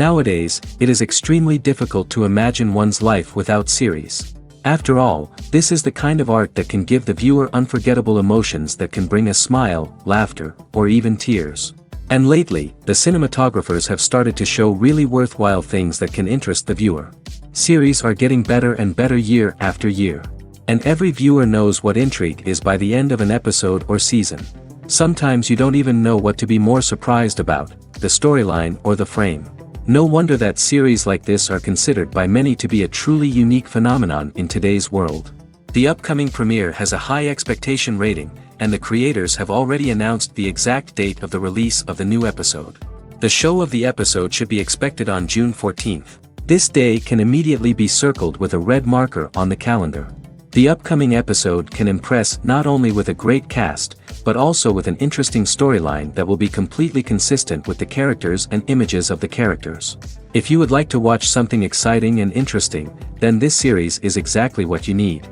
Nowadays, it is extremely difficult to imagine one's life without series. After all, this is the kind of art that can give the viewer unforgettable emotions that can bring a smile, laughter, or even tears. And lately, the cinematographers have started to show really worthwhile things that can interest the viewer. Series are getting better and better year after year. And every viewer knows what intrigue is by the end of an episode or season. Sometimes you don't even know what to be more surprised about, the storyline or the frame. No wonder that series like this are considered by many to be a truly unique phenomenon in today's world. The upcoming premiere has a high expectation rating, and the creators have already announced the exact date of the release of the new episode. The show of the episode should be expected on June 14th. This day can immediately be circled with a red marker on the calendar. The upcoming episode can impress not only with a great cast, but also with an interesting storyline that will be completely consistent with the characters and images of the characters. If you would like to watch something exciting and interesting, then this series is exactly what you need.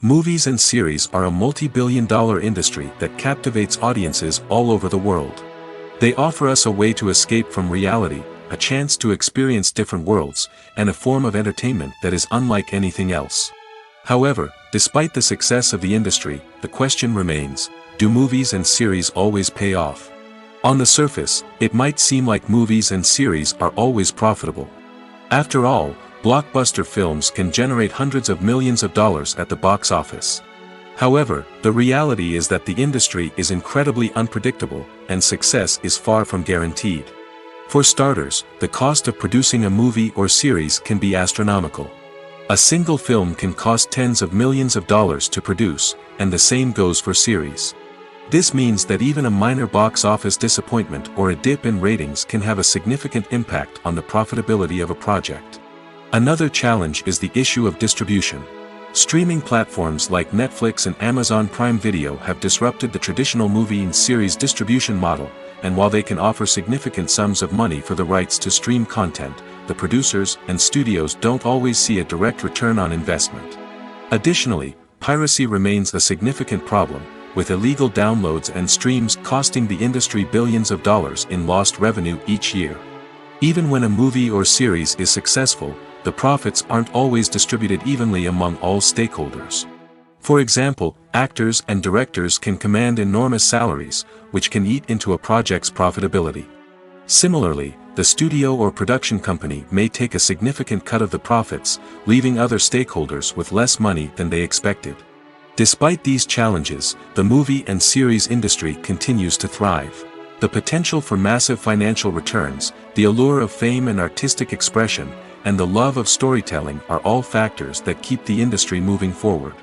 Movies and series are a multi-billion-dollar industry that captivates audiences all over the world. They offer us a way to escape from reality, a chance to experience different worlds, and a form of entertainment that is unlike anything else. However, despite the success of the industry, the question remains, do movies and series always pay off? On the surface, it might seem like movies and series are always profitable. After all, blockbuster films can generate hundreds of millions of dollars at the box office. However, the reality is that the industry is incredibly unpredictable, and success is far from guaranteed. For starters, the cost of producing a movie or series can be astronomical. A single film can cost tens of millions of dollars to produce, and the same goes for series. This means that even a minor box office disappointment or a dip in ratings can have a significant impact on the profitability of a project. Another challenge is the issue of distribution. Streaming platforms like Netflix and Amazon Prime Video have disrupted the traditional movie and series distribution model, and while they can offer significant sums of money for the rights to stream content, the producers and studios don't always see a direct return on investment. Additionally, piracy remains a significant problem, with illegal downloads and streams costing the industry billions of dollars in lost revenue each year. Even when a movie or series is successful, the profits aren't always distributed evenly among all stakeholders. For example, actors and directors can command enormous salaries, which can eat into a project's profitability. Similarly, the studio or production company may take a significant cut of the profits, leaving other stakeholders with less money than they expected. Despite these challenges, the movie and series industry continues to thrive. The potential for massive financial returns, the allure of fame and artistic expression, and the love of storytelling are all factors that keep the industry moving forward.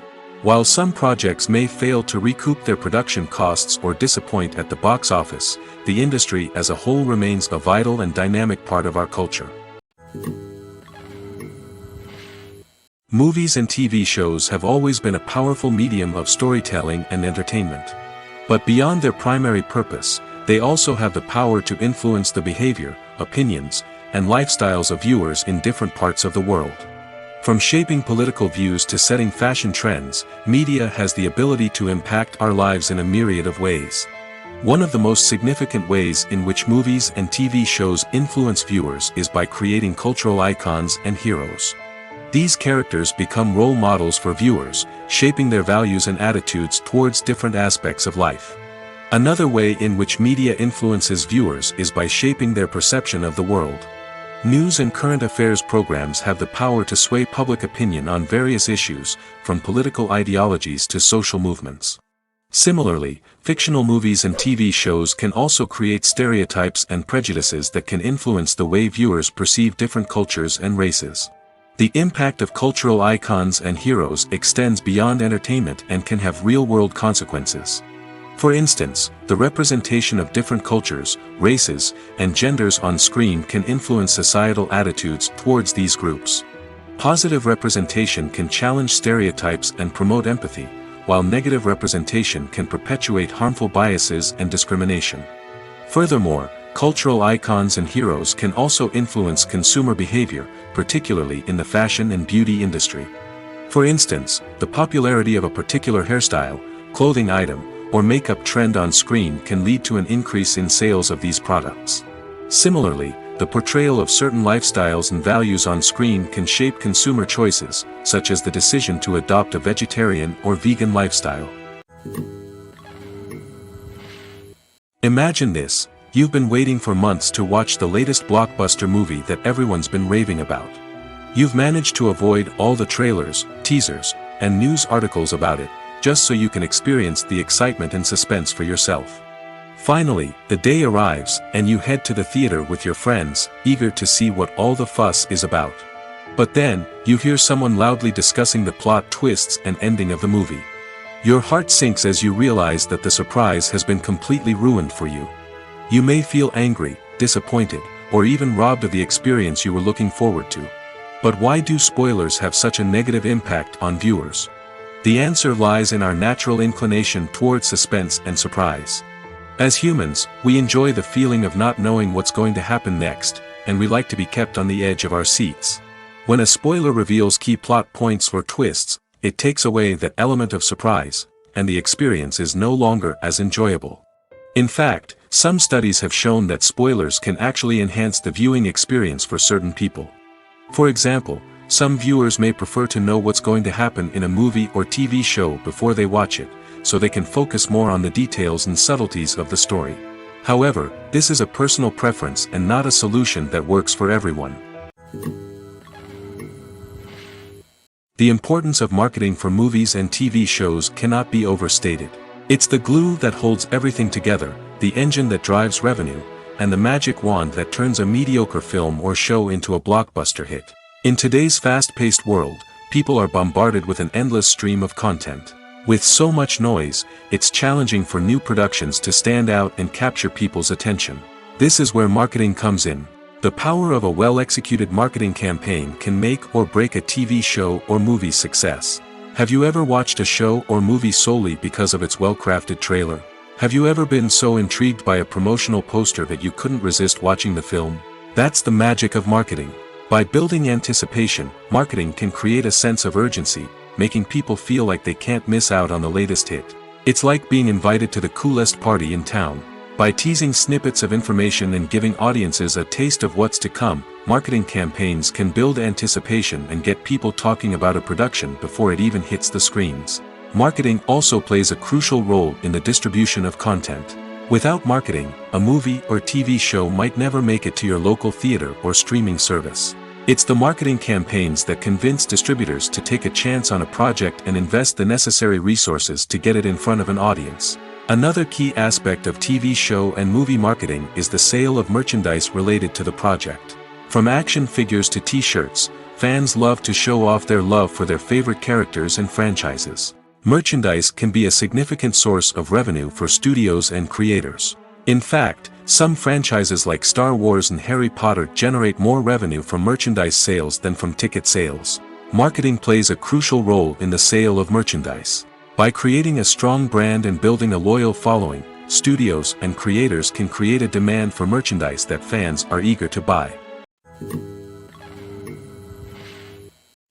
While some projects may fail to recoup their production costs or disappoint at the box office, the industry as a whole remains a vital and dynamic part of our culture. Movies and TV shows have always been a powerful medium of storytelling and entertainment. But beyond their primary purpose, they also have the power to influence the behavior, opinions, and lifestyles of viewers in different parts of the world. From shaping political views to setting fashion trends, media has the ability to impact our lives in a myriad of ways. One of the most significant ways in which movies and TV shows influence viewers is by creating cultural icons and heroes. These characters become role models for viewers, shaping their values and attitudes towards different aspects of life. Another way in which media influences viewers is by shaping their perception of the world. News and current affairs programs have the power to sway public opinion on various issues, from political ideologies to social movements. Similarly, fictional movies and TV shows can also create stereotypes and prejudices that can influence the way viewers perceive different cultures and races. The impact of cultural icons and heroes extends beyond entertainment and can have real-world consequences. For instance, the representation of different cultures, races, and genders on screen can influence societal attitudes towards these groups. Positive representation can challenge stereotypes and promote empathy, while negative representation can perpetuate harmful biases and discrimination. Furthermore, cultural icons and heroes can also influence consumer behavior, particularly in the fashion and beauty industry. For instance, the popularity of a particular hairstyle, clothing item, or makeup trend on screen can lead to an increase in sales of these products. Similarly, the portrayal of certain lifestyles and values on screen can shape consumer choices, such as the decision to adopt a vegetarian or vegan lifestyle. Imagine this: you've been waiting for months to watch the latest blockbuster movie that everyone's been raving about. You've managed to avoid all the trailers, teasers, and news articles about it, just so you can experience the excitement and suspense for yourself. Finally, the day arrives, and you head to the theater with your friends, eager to see what all the fuss is about. But then, you hear someone loudly discussing the plot twists and ending of the movie. Your heart sinks as you realize that the surprise has been completely ruined for you. You may feel angry, disappointed, or even robbed of the experience you were looking forward to. But why do spoilers have such a negative impact on viewers? The answer lies in our natural inclination toward suspense and surprise. As humans, we enjoy the feeling of not knowing what's going to happen next, and we like to be kept on the edge of our seats. When a spoiler reveals key plot points or twists, it takes away that element of surprise, and the experience is no longer as enjoyable. In fact, some studies have shown that spoilers can actually enhance the viewing experience for certain people. For example, some viewers may prefer to know what's going to happen in a movie or TV show before they watch it, so they can focus more on the details and subtleties of the story. However, this is a personal preference and not a solution that works for everyone. The importance of marketing for movies and TV shows cannot be overstated. It's the glue that holds everything together, the engine that drives revenue, and the magic wand that turns a mediocre film or show into a blockbuster hit. In today's fast-paced world, people are bombarded with an endless stream of content. With so much noise, it's challenging for new productions to stand out and capture people's attention. This is where marketing comes in. The power of a well-executed marketing campaign can make or break a TV show or movie's success. Have you ever watched a show or movie solely because of its well-crafted trailer? Have you ever been so intrigued by a promotional poster that you couldn't resist watching the film? That's the magic of marketing. By building anticipation, marketing can create a sense of urgency, making people feel like they can't miss out on the latest hit. It's like being invited to the coolest party in town. By teasing snippets of information and giving audiences a taste of what's to come, marketing campaigns can build anticipation and get people talking about a production before it even hits the screens. Marketing also plays a crucial role in the distribution of content. Without marketing, a movie or TV show might never make it to your local theater or streaming service. It's the marketing campaigns that convince distributors to take a chance on a project and invest the necessary resources to get it in front of an audience. Another key aspect of TV show and movie marketing is the sale of merchandise related to the project. From action figures to t-shirts, fans love to show off their love for their favorite characters and franchises. Merchandise can be a significant source of revenue for studios and creators. In fact, some franchises like Star Wars and Harry Potter generate more revenue from merchandise sales than from ticket sales. Marketing plays a crucial role in the sale of merchandise. By creating a strong brand and building a loyal following, studios and creators can create a demand for merchandise that fans are eager to buy.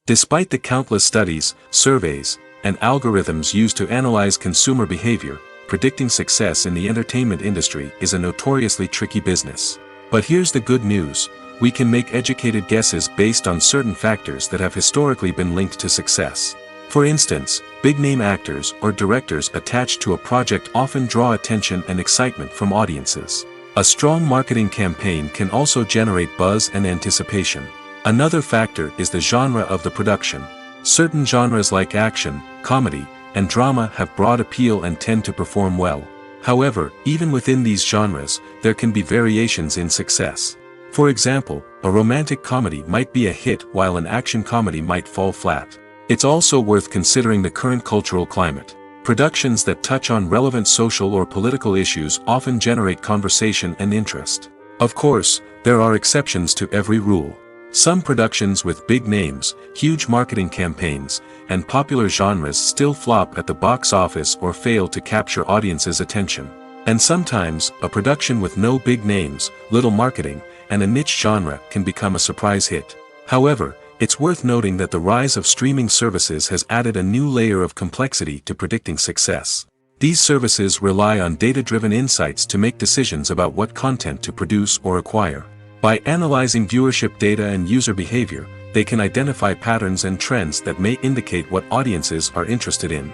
Despite the countless studies, surveys, and algorithms used to analyze consumer behavior, predicting success in the entertainment industry is a notoriously tricky business. But here's the good news: we can make educated guesses based on certain factors that have historically been linked to success. For instance, big-name actors or directors attached to a project often draw attention and excitement from audiences. A strong marketing campaign can also generate buzz and anticipation. Another factor is the genre of the production. Certain genres like action, comedy, and drama have broad appeal and tend to perform well. However, even within these genres, there can be variations in success. For example, a romantic comedy might be a hit while an action comedy might fall flat. It's also worth considering the current cultural climate. Productions that touch on relevant social or political issues often generate conversation and interest. Of course, there are exceptions to every rule. Some productions with big names, huge marketing campaigns, and popular genres still flop at the box office or fail to capture audiences' attention. And sometimes, a production with no big names, little marketing, and a niche genre can become a surprise hit. However, it's worth noting that the rise of streaming services has added a new layer of complexity to predicting success. These services rely on data-driven insights to make decisions about what content to produce or acquire. By analyzing viewership data and user behavior, they can identify patterns and trends that may indicate what audiences are interested in.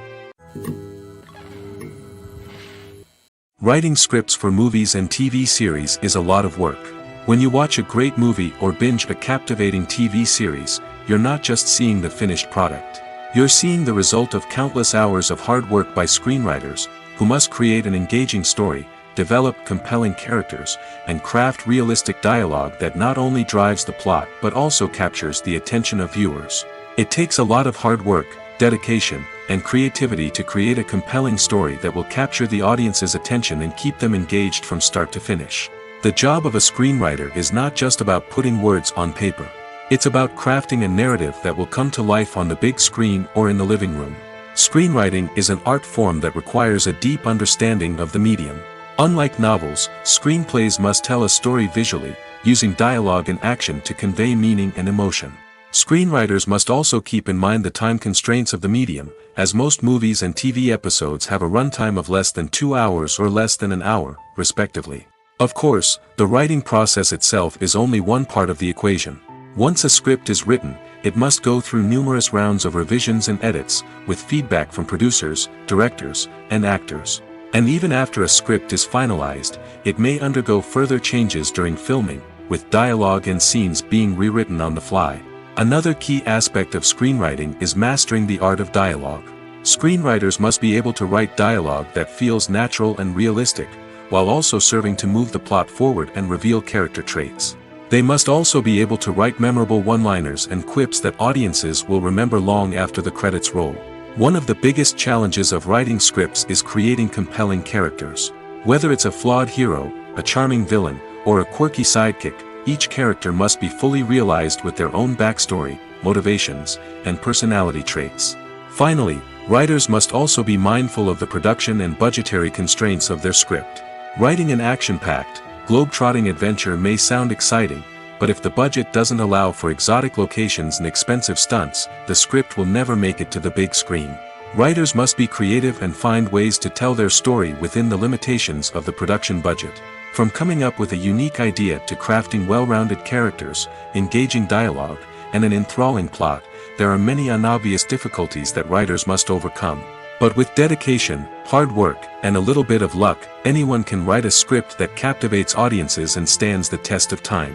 Writing scripts for movies and TV series is a lot of work. When you watch a great movie or binge a captivating TV series, you're not just seeing the finished product. You're seeing the result of countless hours of hard work by screenwriters, who must create an engaging story, develop compelling characters, and craft realistic dialogue that not only drives the plot but also captures the attention of viewers. It takes a lot of hard work, dedication, and creativity to create a compelling story that will capture the audience's attention and keep them engaged from start to finish. The job of a screenwriter is not just about putting words on paper. It's about crafting a narrative that will come to life on the big screen or in the living room. Screenwriting is an art form that requires a deep understanding of the medium. Unlike novels, screenplays must tell a story visually, using dialogue and action to convey meaning and emotion. Screenwriters must also keep in mind the time constraints of the medium, as most movies and TV episodes have a runtime of less than 2 hours or less than an hour, respectively. Of course, the writing process itself is only one part of the equation. Once a script is written, it must go through numerous rounds of revisions and edits, with feedback from producers, directors, and actors. And even after a script is finalized, it may undergo further changes during filming, with dialogue and scenes being rewritten on the fly. Another key aspect of screenwriting is mastering the art of dialogue. Screenwriters must be able to write dialogue that feels natural and realistic, while also serving to move the plot forward and reveal character traits. They must also be able to write memorable one-liners and quips that audiences will remember long after the credits roll. One of the biggest challenges of writing scripts is creating compelling characters. Whether it's a flawed hero, a charming villain, or a quirky sidekick, each character must be fully realized with their own backstory, motivations, and personality traits. Finally, writers must also be mindful of the production and budgetary constraints of their script. Writing an action-packed, globe-trotting adventure may sound exciting, but if the budget doesn't allow for exotic locations and expensive stunts, the script will never make it to the big screen. Writers must be creative and find ways to tell their story within the limitations of the production budget. From coming up with a unique idea to crafting well-rounded characters, engaging dialogue, and an enthralling plot, there are many unobvious difficulties that writers must overcome. But with dedication, hard work, and a little bit of luck, anyone can write a script that captivates audiences and stands the test of time.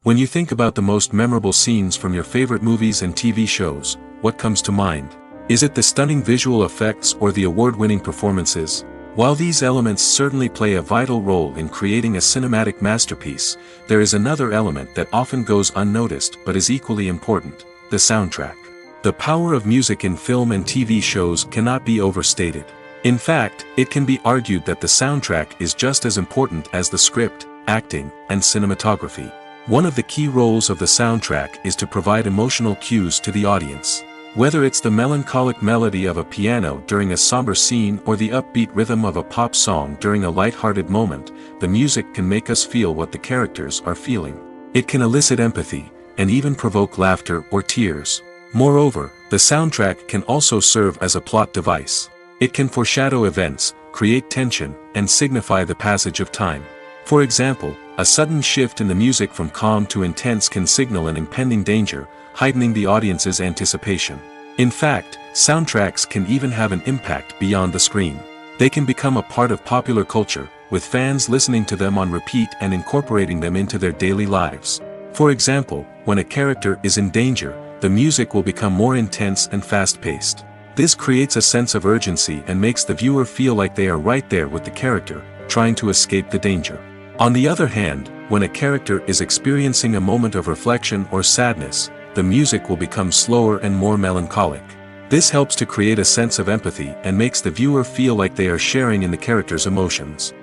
When you think about the most memorable scenes from your favorite movies and TV shows, what comes to mind? Is it the stunning visual effects or the award-winning performances? While these elements certainly play a vital role in creating a cinematic masterpiece, there is another element that often goes unnoticed but is equally important: the soundtrack. The power of music in film and TV shows cannot be overstated. In fact, it can be argued that the soundtrack is just as important as the script, acting, and cinematography. One of the key roles of the soundtrack is to provide emotional cues to the audience. Whether it's the melancholic melody of a piano during a somber scene or the upbeat rhythm of a pop song during a light-hearted moment, the music can make us feel what the characters are feeling. It can elicit empathy, and even provoke laughter or tears. Moreover, the soundtrack can also serve as a plot device. It can foreshadow events, create tension, and signify the passage of time. For example, a sudden shift in the music from calm to intense can signal an impending danger, heightening the audience's anticipation. In fact, soundtracks can even have an impact beyond the screen. They can become a part of popular culture, with fans listening to them on repeat and incorporating them into their daily lives. For example, when a character is in danger, the music will become more intense and fast-paced. This creates a sense of urgency and makes the viewer feel like they are right there with the character, trying to escape the danger. On the other hand, when a character is experiencing a moment of reflection or sadness, the music will become slower and more melancholic. This helps to create a sense of empathy and makes the viewer feel like they are sharing in the character's emotions.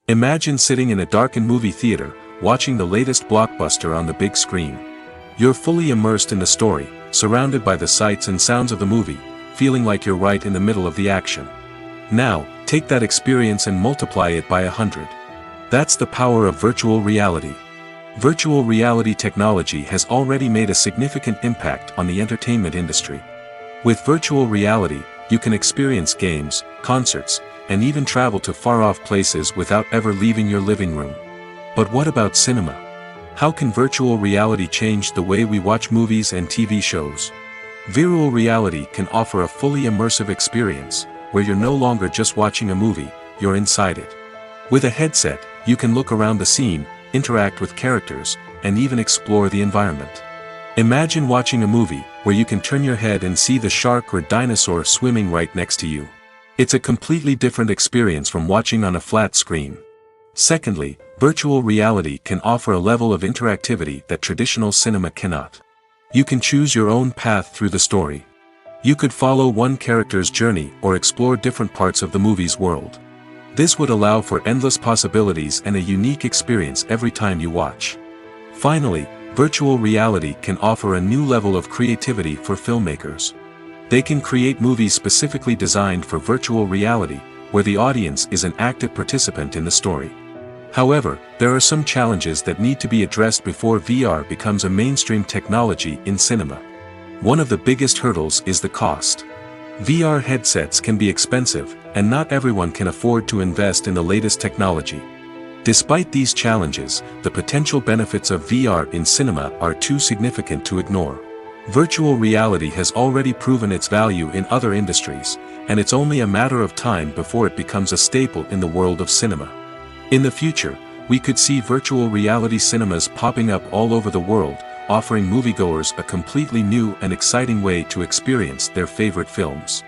Imagine sitting in a darkened movie theater, watching the latest blockbuster on the big screen. You're fully immersed in the story, surrounded by the sights and sounds of the movie, feeling like you're right in the middle of the action. Now, take that experience and multiply it by 100. That's the power of virtual reality. Virtual reality technology has already made a significant impact on the entertainment industry. With virtual reality, you can experience games, concerts, and even travel to far-off places without ever leaving your living room. But what about cinema? How can virtual reality change the way we watch movies and TV shows? Virtual reality can offer a fully immersive experience, where you're no longer just watching a movie, you're inside it. With a headset, you can look around the scene, interact with characters, and even explore the environment. Imagine watching a movie, where you can turn your head and see the shark or dinosaur swimming right next to you. It's a completely different experience from watching on a flat screen. Secondly, virtual reality can offer a level of interactivity that traditional cinema cannot. You can choose your own path through the story. You could follow one character's journey or explore different parts of the movie's world. This would allow for endless possibilities and a unique experience every time you watch. Finally, virtual reality can offer a new level of creativity for filmmakers. They can create movies specifically designed for virtual reality, where the audience is an active participant in the story. However, there are some challenges that need to be addressed before VR becomes a mainstream technology in cinema. One of the biggest hurdles is the cost. VR headsets can be expensive, and not everyone can afford to invest in the latest technology. Despite these challenges, the potential benefits of VR in cinema are too significant to ignore. Virtual reality has already proven its value in other industries, and it's only a matter of time before it becomes a staple in the world of cinema. In the future, we could see virtual reality cinemas popping up all over the world, offering moviegoers a completely new and exciting way to experience their favorite films.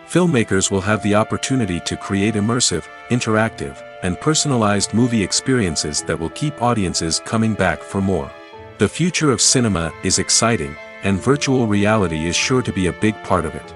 Filmmakers will have the opportunity to create immersive, interactive, and personalized movie experiences that will keep audiences coming back for more. The future of cinema is exciting, and virtual reality is sure to be a big part of it.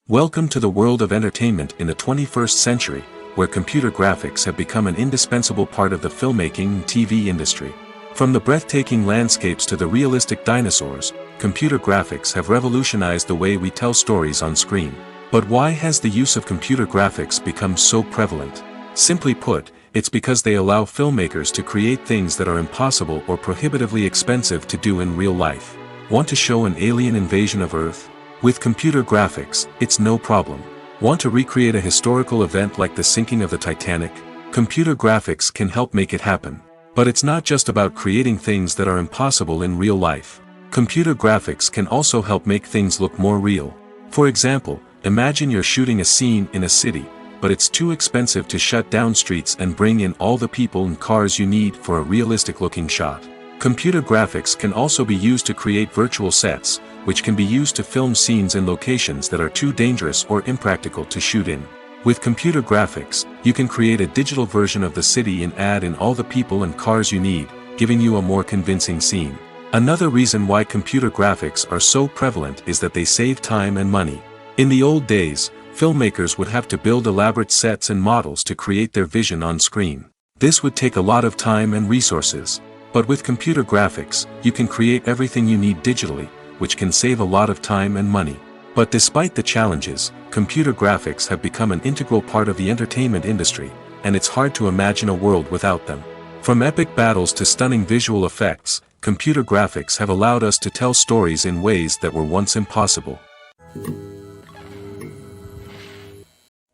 Welcome to the world of entertainment in the 21st century, where computer graphics have become an indispensable part of the filmmaking and TV industry. From the breathtaking landscapes to the realistic dinosaurs, computer graphics have revolutionized the way we tell stories on screen. But why has the use of computer graphics become so prevalent? Simply put, it's because they allow filmmakers to create things that are impossible or prohibitively expensive to do in real life. Want to show an alien invasion of Earth? With computer graphics, it's no problem. Want to recreate a historical event like the sinking of the Titanic? Computer graphics can help make it happen. But it's not just about creating things that are impossible in real life. Computer graphics can also help make things look more real. For example, imagine you're shooting a scene in a city, but it's too expensive to shut down streets and bring in all the people and cars you need for a realistic-looking shot. Computer graphics can also be used to create virtual sets, which can be used to film scenes in locations that are too dangerous or impractical to shoot in. With computer graphics, you can create a digital version of the city and add in all the people and cars you need, giving you a more convincing scene. Another reason why computer graphics are so prevalent is that they save time and money. In the old days, filmmakers would have to build elaborate sets and models to create their vision on screen. This would take a lot of time and resources. But with computer graphics, you can create everything you need digitally, which can save a lot of time and money. But despite the challenges, computer graphics have become an integral part of the entertainment industry, and it's hard to imagine a world without them. From epic battles to stunning visual effects, computer graphics have allowed us to tell stories in ways that were once impossible.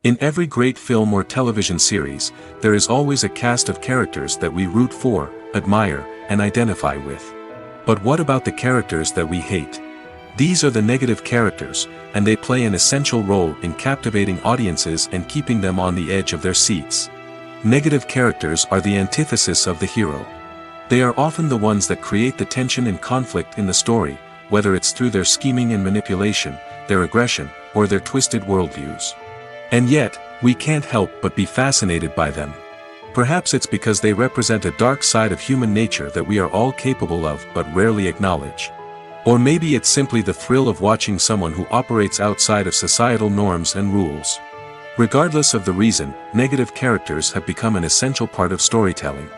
In every great film or television series, there is always a cast of characters that we root for, admire, and identify with. But what about the characters that we hate? These are the negative characters, and they play an essential role in captivating audiences and keeping them on the edge of their seats. Negative characters are the antithesis of the hero. They are often the ones that create the tension and conflict in the story, whether it's through their scheming and manipulation, their aggression, or their twisted worldviews. And yet, we can't help but be fascinated by them. Perhaps it's because they represent a dark side of human nature that we are all capable of but rarely acknowledge. Or maybe it's simply the thrill of watching someone who operates outside of societal norms and rules. Regardless of the reason, negative characters have become an essential part of storytelling.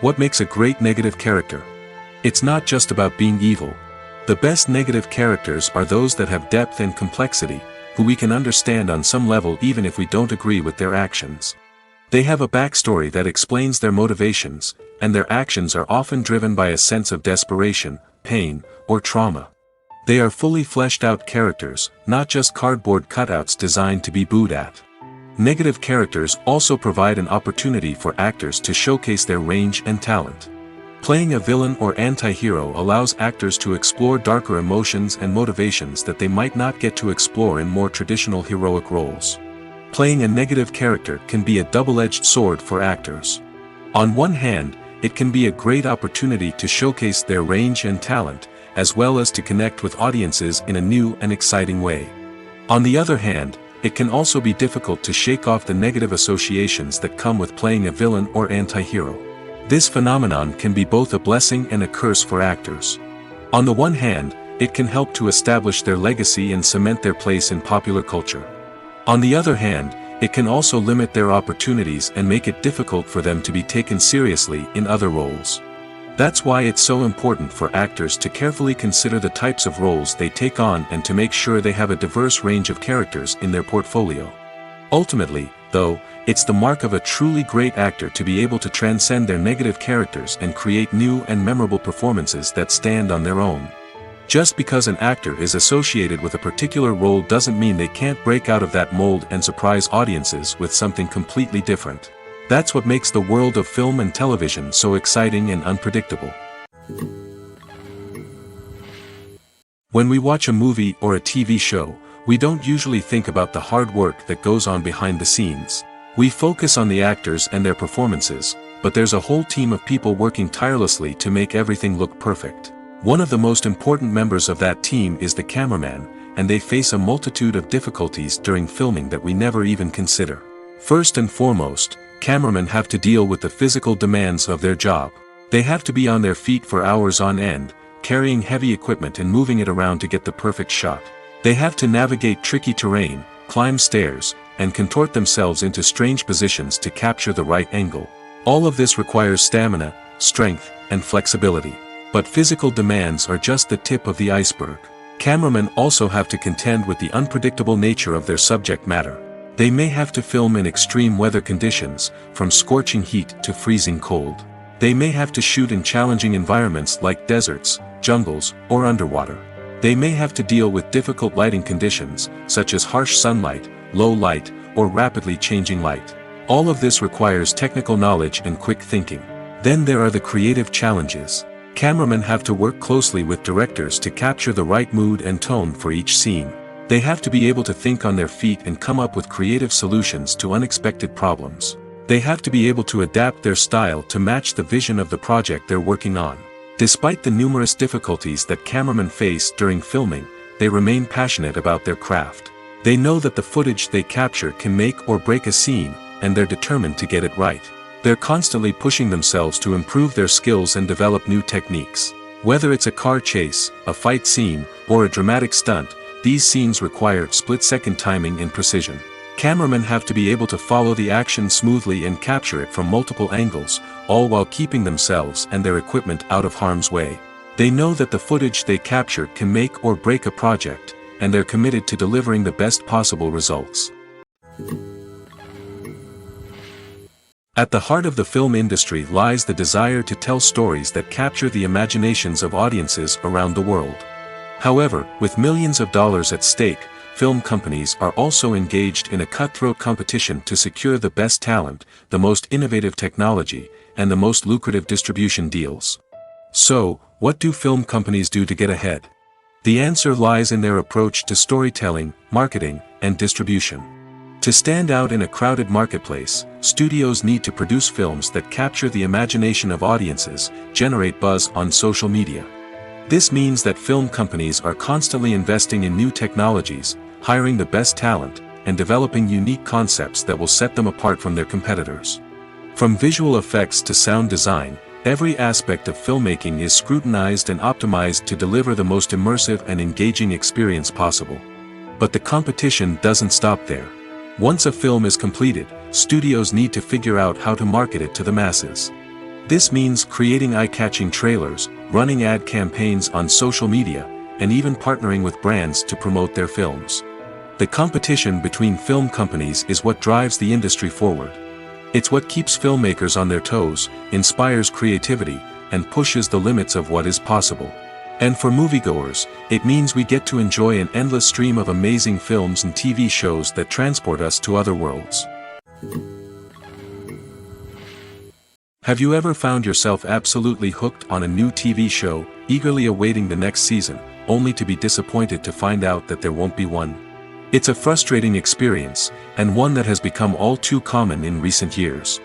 What makes a great negative character? It's not just about being evil. The best negative characters are those that have depth and complexity, who we can understand on some level even if we don't agree with their actions. They have a backstory that explains their motivations, and their actions are often driven by a sense of desperation, pain, or trauma. They are fully fleshed out characters, not just cardboard cutouts designed to be booed at. Negative characters also provide an opportunity for actors to showcase their range and talent. Playing a villain or anti-hero allows actors to explore darker emotions and motivations that they might not get to explore in more traditional heroic roles. Playing a negative character can be a double-edged sword for actors. On one hand, it can be a great opportunity to showcase their range and talent, as well as to connect with audiences in a new and exciting way. On the other hand, it can also be difficult to shake off the negative associations that come with playing a villain or anti-hero. This phenomenon can be both a blessing and a curse for actors. On the one hand, it can help to establish their legacy and cement their place in popular culture. On the other hand, it can also limit their opportunities and make it difficult for them to be taken seriously in other roles. That's why it's so important for actors to carefully consider the types of roles they take on and to make sure they have a diverse range of characters in their portfolio. Ultimately, though, it's the mark of a truly great actor to be able to transcend their negative characters and create new and memorable performances that stand on their own. Just because an actor is associated with a particular role doesn't mean they can't break out of that mold and surprise audiences with something completely different. That's what makes the world of film and television so exciting and unpredictable. When we watch a movie or a TV show, we don't usually think about the hard work that goes on behind the scenes. We focus on the actors and their performances, but there's a whole team of people working tirelessly to make everything look perfect. One of the most important members of that team is the cameraman, and they face a multitude of difficulties during filming that we never even consider. First and foremost, cameramen have to deal with the physical demands of their job. They have to be on their feet for hours on end, carrying heavy equipment and moving it around to get the perfect shot. They have to navigate tricky terrain, climb stairs, and contort themselves into strange positions to capture the right angle. All of this requires stamina, strength, and flexibility. But physical demands are just the tip of the iceberg. Cameramen also have to contend with the unpredictable nature of their subject matter. They may have to film in extreme weather conditions, from scorching heat to freezing cold. They may have to shoot in challenging environments like deserts, jungles, or underwater. They may have to deal with difficult lighting conditions, such as harsh sunlight, low light, or rapidly changing light. All of this requires technical knowledge and quick thinking. Then there are the creative challenges. Cameramen have to work closely with directors to capture the right mood and tone for each scene. They have to be able to think on their feet and come up with creative solutions to unexpected problems. They have to be able to adapt their style to match the vision of the project they're working on. Despite the numerous difficulties that cameramen face during filming, they remain passionate about their craft. They know that the footage they capture can make or break a scene, and they're determined to get it right. They're constantly pushing themselves to improve their skills and develop new techniques. Whether it's a car chase, a fight scene, or a dramatic stunt, these scenes require split-second timing and precision. Cameramen have to be able to follow the action smoothly and capture it from multiple angles, all while keeping themselves and their equipment out of harm's way. They know that the footage they capture can make or break a project, and they're committed to delivering the best possible results. At the heart of the film industry lies the desire to tell stories that capture the imaginations of audiences around the world. However, with millions of dollars at stake, film companies are also engaged in a cutthroat competition to secure the best talent, the most innovative technology, and the most lucrative distribution deals. So, what do film companies do to get ahead? The answer lies in their approach to storytelling, marketing, and distribution. To stand out in a crowded marketplace, studios need to produce films that capture the imagination of audiences, generate buzz on social media. This means that film companies are constantly investing in new technologies, hiring the best talent, and developing unique concepts that will set them apart from their competitors. From visual effects to sound design, every aspect of filmmaking is scrutinized and optimized to deliver the most immersive and engaging experience possible. But the competition doesn't stop there. Once a film is completed, studios need to figure out how to market it to the masses. This means creating eye-catching trailers, running ad campaigns on social media, and even partnering with brands to promote their films. The competition between film companies is what drives the industry forward. It's what keeps filmmakers on their toes, inspires creativity, and pushes the limits of what is possible. And for moviegoers, it means we get to enjoy an endless stream of amazing films and TV shows that transport us to other worlds. Have you ever found yourself absolutely hooked on a new TV show, eagerly awaiting the next season, only to be disappointed to find out that there won't be one? It's a frustrating experience, and one that has become all too common in recent years.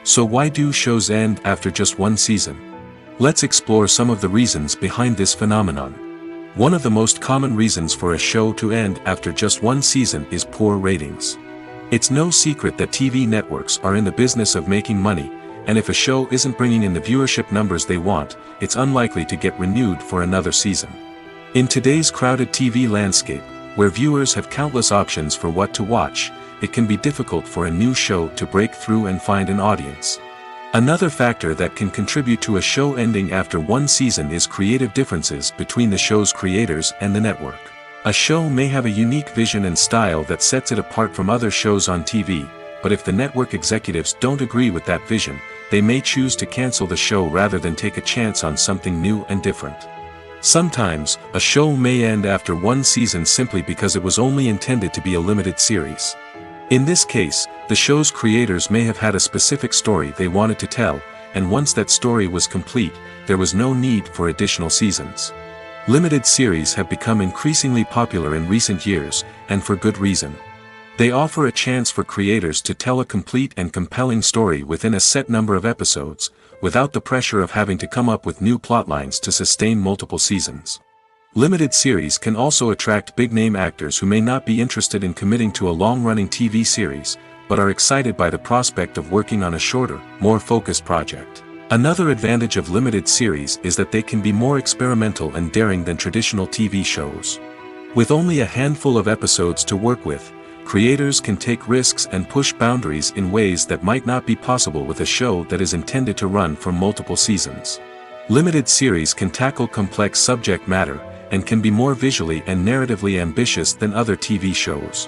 So why do shows end after just one season? Let's explore some of the reasons behind this phenomenon. One of the most common reasons for a show to end after just one season is poor ratings. It's no secret that TV networks are in the business of making money, and if a show isn't bringing in the viewership numbers they want, it's unlikely to get renewed for another season. In today's crowded TV landscape, where viewers have countless options for what to watch, it can be difficult for a new show to break through and find an audience. Another factor that can contribute to a show ending after one season is creative differences between the show's creators and the network. A show may have a unique vision and style that sets it apart from other shows on TV, but if the network executives don't agree with that vision, they may choose to cancel the show rather than take a chance on something new and different. Sometimes, a show may end after one season simply because it was only intended to be a limited series. In this case, the show's creators may have had a specific story they wanted to tell, and once that story was complete, there was no need for additional seasons. Limited series have become increasingly popular in recent years, and for good reason. They offer a chance for creators to tell a complete and compelling story within a set number of episodes, without the pressure of having to come up with new plotlines to sustain multiple seasons. Limited series can also attract big-name actors who may not be interested in committing to a long-running TV series, but are excited by the prospect of working on a shorter, more focused project. Another advantage of limited series is that they can be more experimental and daring than traditional TV shows. With only a handful of episodes to work with, creators can take risks and push boundaries in ways that might not be possible with a show that is intended to run for multiple seasons. Limited series can tackle complex subject matter, and can be more visually and narratively ambitious than other TV shows.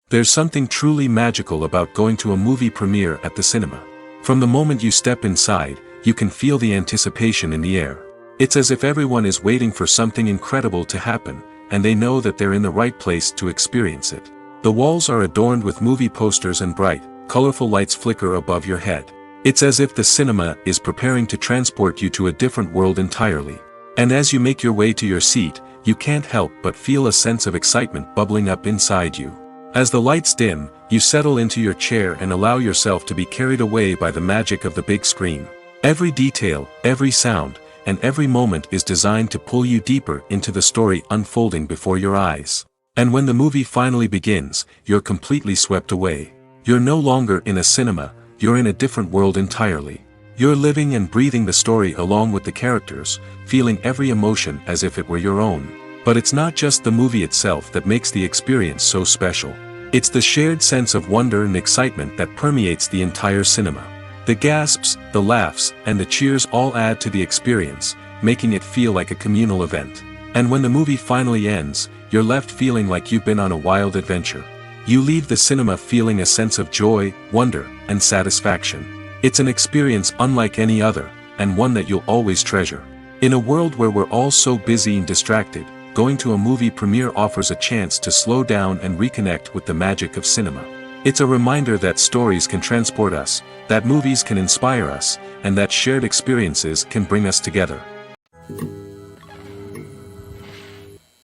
There's something truly magical about going to a movie premiere at the cinema. From the moment you step inside, you can feel the anticipation in the air. It's as if everyone is waiting for something incredible to happen, and they know that they're in the right place to experience it. The walls are adorned with movie posters and bright, colorful lights flicker above your head. It's as if the cinema is preparing to transport you to a different world entirely. And as you make your way to your seat, you can't help but feel a sense of excitement bubbling up inside you. As the lights dim, you settle into your chair and allow yourself to be carried away by the magic of the big screen. Every detail, every sound, and every moment is designed to pull you deeper into the story unfolding before your eyes. And when the movie finally begins, you're completely swept away. You're no longer in a cinema, you're in a different world entirely. You're living and breathing the story along with the characters, feeling every emotion as if it were your own. But it's not just the movie itself that makes the experience so special. It's the shared sense of wonder and excitement that permeates the entire cinema. The gasps, the laughs, and the cheers all add to the experience, making it feel like a communal event. And when the movie finally ends, you're left feeling like you've been on a wild adventure. You leave the cinema feeling a sense of joy, wonder, and satisfaction. It's an experience unlike any other, and one that you'll always treasure. In a world where we're all so busy and distracted, going to a movie premiere offers a chance to slow down and reconnect with the magic of cinema. It's a reminder that stories can transport us, that movies can inspire us, and that shared experiences can bring us together.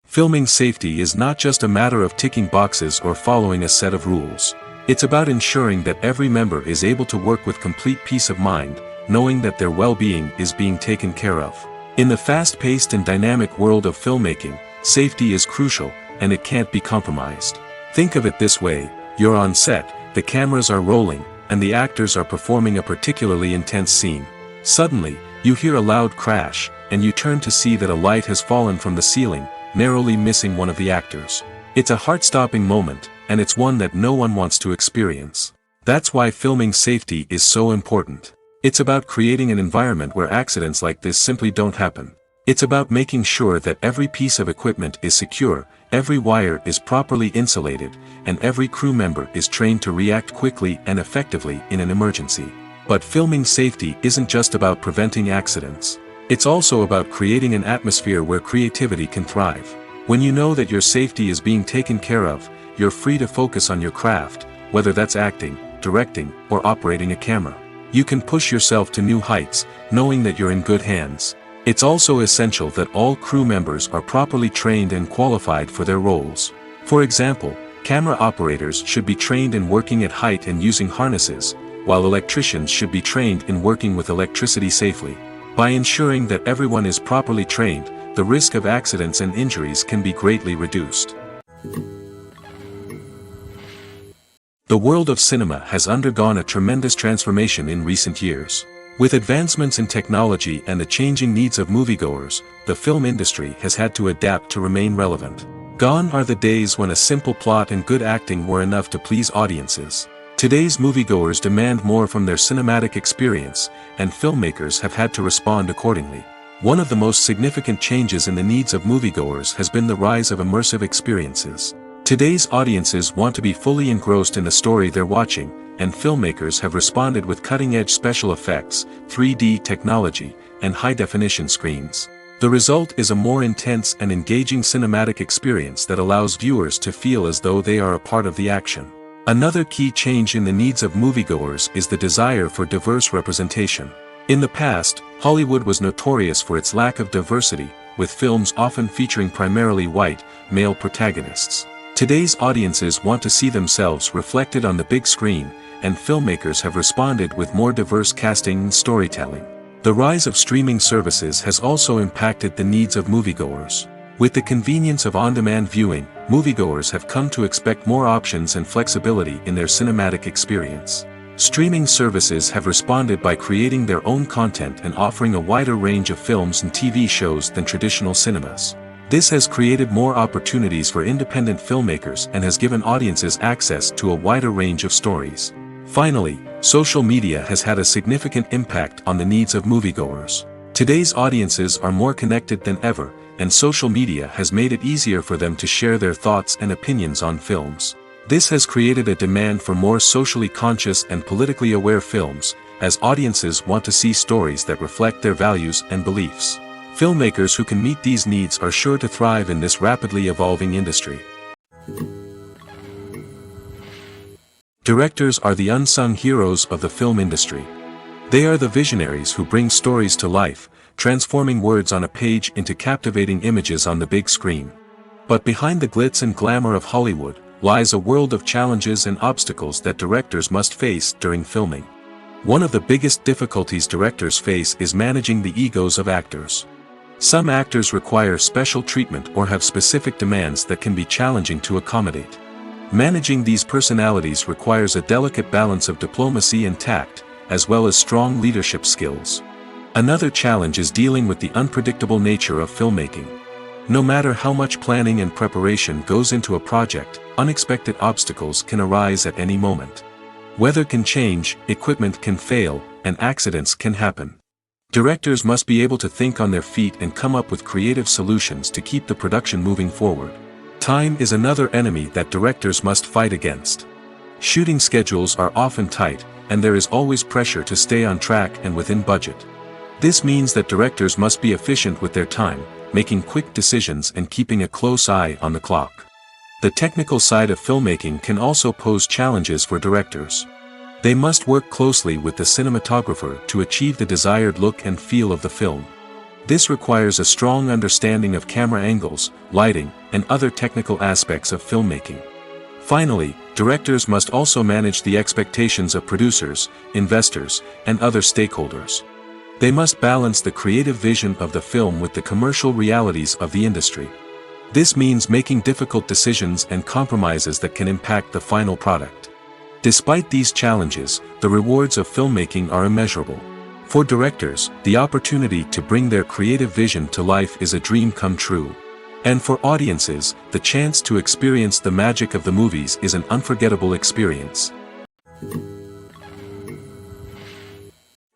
Filming safety is not just a matter of ticking boxes or following a set of rules. It's about ensuring that every member is able to work with complete peace of mind, knowing that their well-being is being taken care of. In the fast-paced and dynamic world of filmmaking, safety is crucial, and it can't be compromised. Think of it this way: you're on set, the cameras are rolling, and the actors are performing a particularly intense scene. Suddenly, you hear a loud crash, and you turn to see that a light has fallen from the ceiling, narrowly missing one of the actors. It's a heart-stopping moment, and it's one that no one wants to experience. That's why filming safety is so important. It's about creating an environment where accidents like this simply don't happen. It's about making sure that every piece of equipment is secure, every wire is properly insulated, and every crew member is trained to react quickly and effectively in an emergency. But filming safety isn't just about preventing accidents. It's also about creating an atmosphere where creativity can thrive. When you know that your safety is being taken care of, you're free to focus on your craft, whether that's acting, directing, or operating a camera. You can push yourself to new heights, knowing that you're in good hands. It's also essential that all crew members are properly trained and qualified for their roles. For example, camera operators should be trained in working at height and using harnesses, while electricians should be trained in working with electricity safely. By ensuring that everyone is properly trained, the risk of accidents and injuries can be greatly reduced. The world of cinema has undergone a tremendous transformation in recent years. With advancements in technology and the changing needs of moviegoers, the film industry has had to adapt to remain relevant. Gone are the days when a simple plot and good acting were enough to please audiences. Today's moviegoers demand more from their cinematic experience, and filmmakers have had to respond accordingly. One of the most significant changes in the needs of moviegoers has been the rise of immersive experiences. Today's audiences want to be fully engrossed in the story they're watching, and filmmakers have responded with cutting-edge special effects, 3D technology, and high-definition screens. The result is a more intense and engaging cinematic experience that allows viewers to feel as though they are a part of the action. Another key change in the needs of moviegoers is the desire for diverse representation. In the past, Hollywood was notorious for its lack of diversity, with films often featuring primarily white, male protagonists. Today's audiences want to see themselves reflected on the big screen, and filmmakers have responded with more diverse casting and storytelling. The rise of streaming services has also impacted the needs of moviegoers. With the convenience of on-demand viewing, moviegoers have come to expect more options and flexibility in their cinematic experience. Streaming services have responded by creating their own content and offering a wider range of films and TV shows than traditional cinemas. This has created more opportunities for independent filmmakers and has given audiences access to a wider range of stories. Finally, social media has had a significant impact on the needs of moviegoers. Today's audiences are more connected than ever, and social media has made it easier for them to share their thoughts and opinions on films. This has created a demand for more socially conscious and politically aware films, as audiences want to see stories that reflect their values and beliefs. Filmmakers who can meet these needs are sure to thrive in this rapidly evolving industry. Directors are the unsung heroes of the film industry. They are the visionaries who bring stories to life, transforming words on a page into captivating images on the big screen. But behind the glitz and glamour of Hollywood lies a world of challenges and obstacles that directors must face during filming. One of the biggest difficulties directors face is managing the egos of actors. Some actors require special treatment or have specific demands that can be challenging to accommodate. Managing these personalities requires a delicate balance of diplomacy and tact, as well as strong leadership skills. Another challenge is dealing with the unpredictable nature of filmmaking. No matter how much planning and preparation goes into a project, unexpected obstacles can arise at any moment. Weather can change, equipment can fail, and accidents can happen. Directors must be able to think on their feet and come up with creative solutions to keep the production moving forward. Time is another enemy that directors must fight against. Shooting schedules are often tight, and there is always pressure to stay on track and within budget. This means that directors must be efficient with their time, making quick decisions and keeping a close eye on the clock. The technical side of filmmaking can also pose challenges for directors. They must work closely with the cinematographer to achieve the desired look and feel of the film. This requires a strong understanding of camera angles, lighting, and other technical aspects of filmmaking. Finally, directors must also manage the expectations of producers, investors, and other stakeholders. They must balance the creative vision of the film with the commercial realities of the industry. This means making difficult decisions and compromises that can impact the final product. Despite these challenges, the rewards of filmmaking are immeasurable. For directors, the opportunity to bring their creative vision to life is a dream come true. And for audiences, the chance to experience the magic of the movies is an unforgettable experience.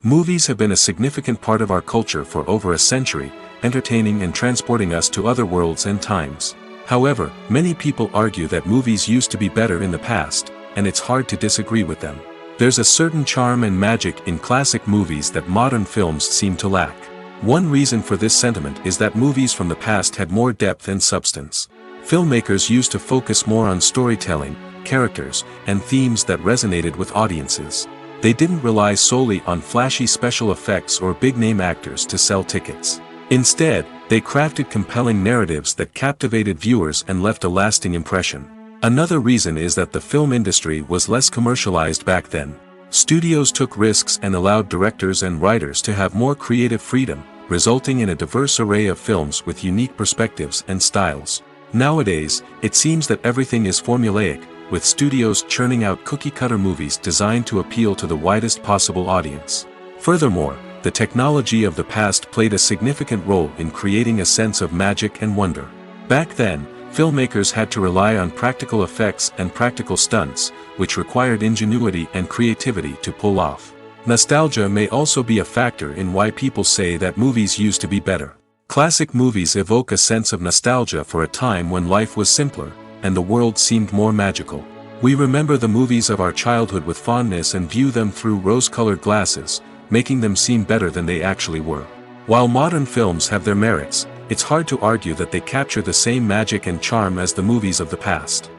Movies have been a significant part of our culture for over a century, entertaining and transporting us to other worlds and times. However, many people argue that movies used to be better in the past, and it's hard to disagree with them. There's a certain charm and magic in classic movies that modern films seem to lack. One reason for this sentiment is that movies from the past had more depth and substance. Filmmakers used to focus more on storytelling, characters, and themes that resonated with audiences. They didn't rely solely on flashy special effects or big-name actors to sell tickets. Instead, they crafted compelling narratives that captivated viewers and left a lasting impression. Another reason is that the film industry was less commercialized back then. Studios took risks and allowed directors and writers to have more creative freedom, resulting in a diverse array of films with unique perspectives and styles. Nowadays, it seems that everything is formulaic, with studios churning out cookie-cutter movies designed to appeal to the widest possible audience. Furthermore, the technology of the past played a significant role in creating a sense of magic and wonder. Back then, filmmakers had to rely on practical effects and practical stunts, which required ingenuity and creativity to pull off. Nostalgia may also be a factor in why people say that movies used to be better. Classic movies evoke a sense of nostalgia for a time when life was simpler, and the world seemed more magical. We remember the movies of our childhood with fondness and view them through rose-colored glasses, making them seem better than they actually were. While modern films have their merits, it's hard to argue that they capture the same magic and charm as the movies of the past.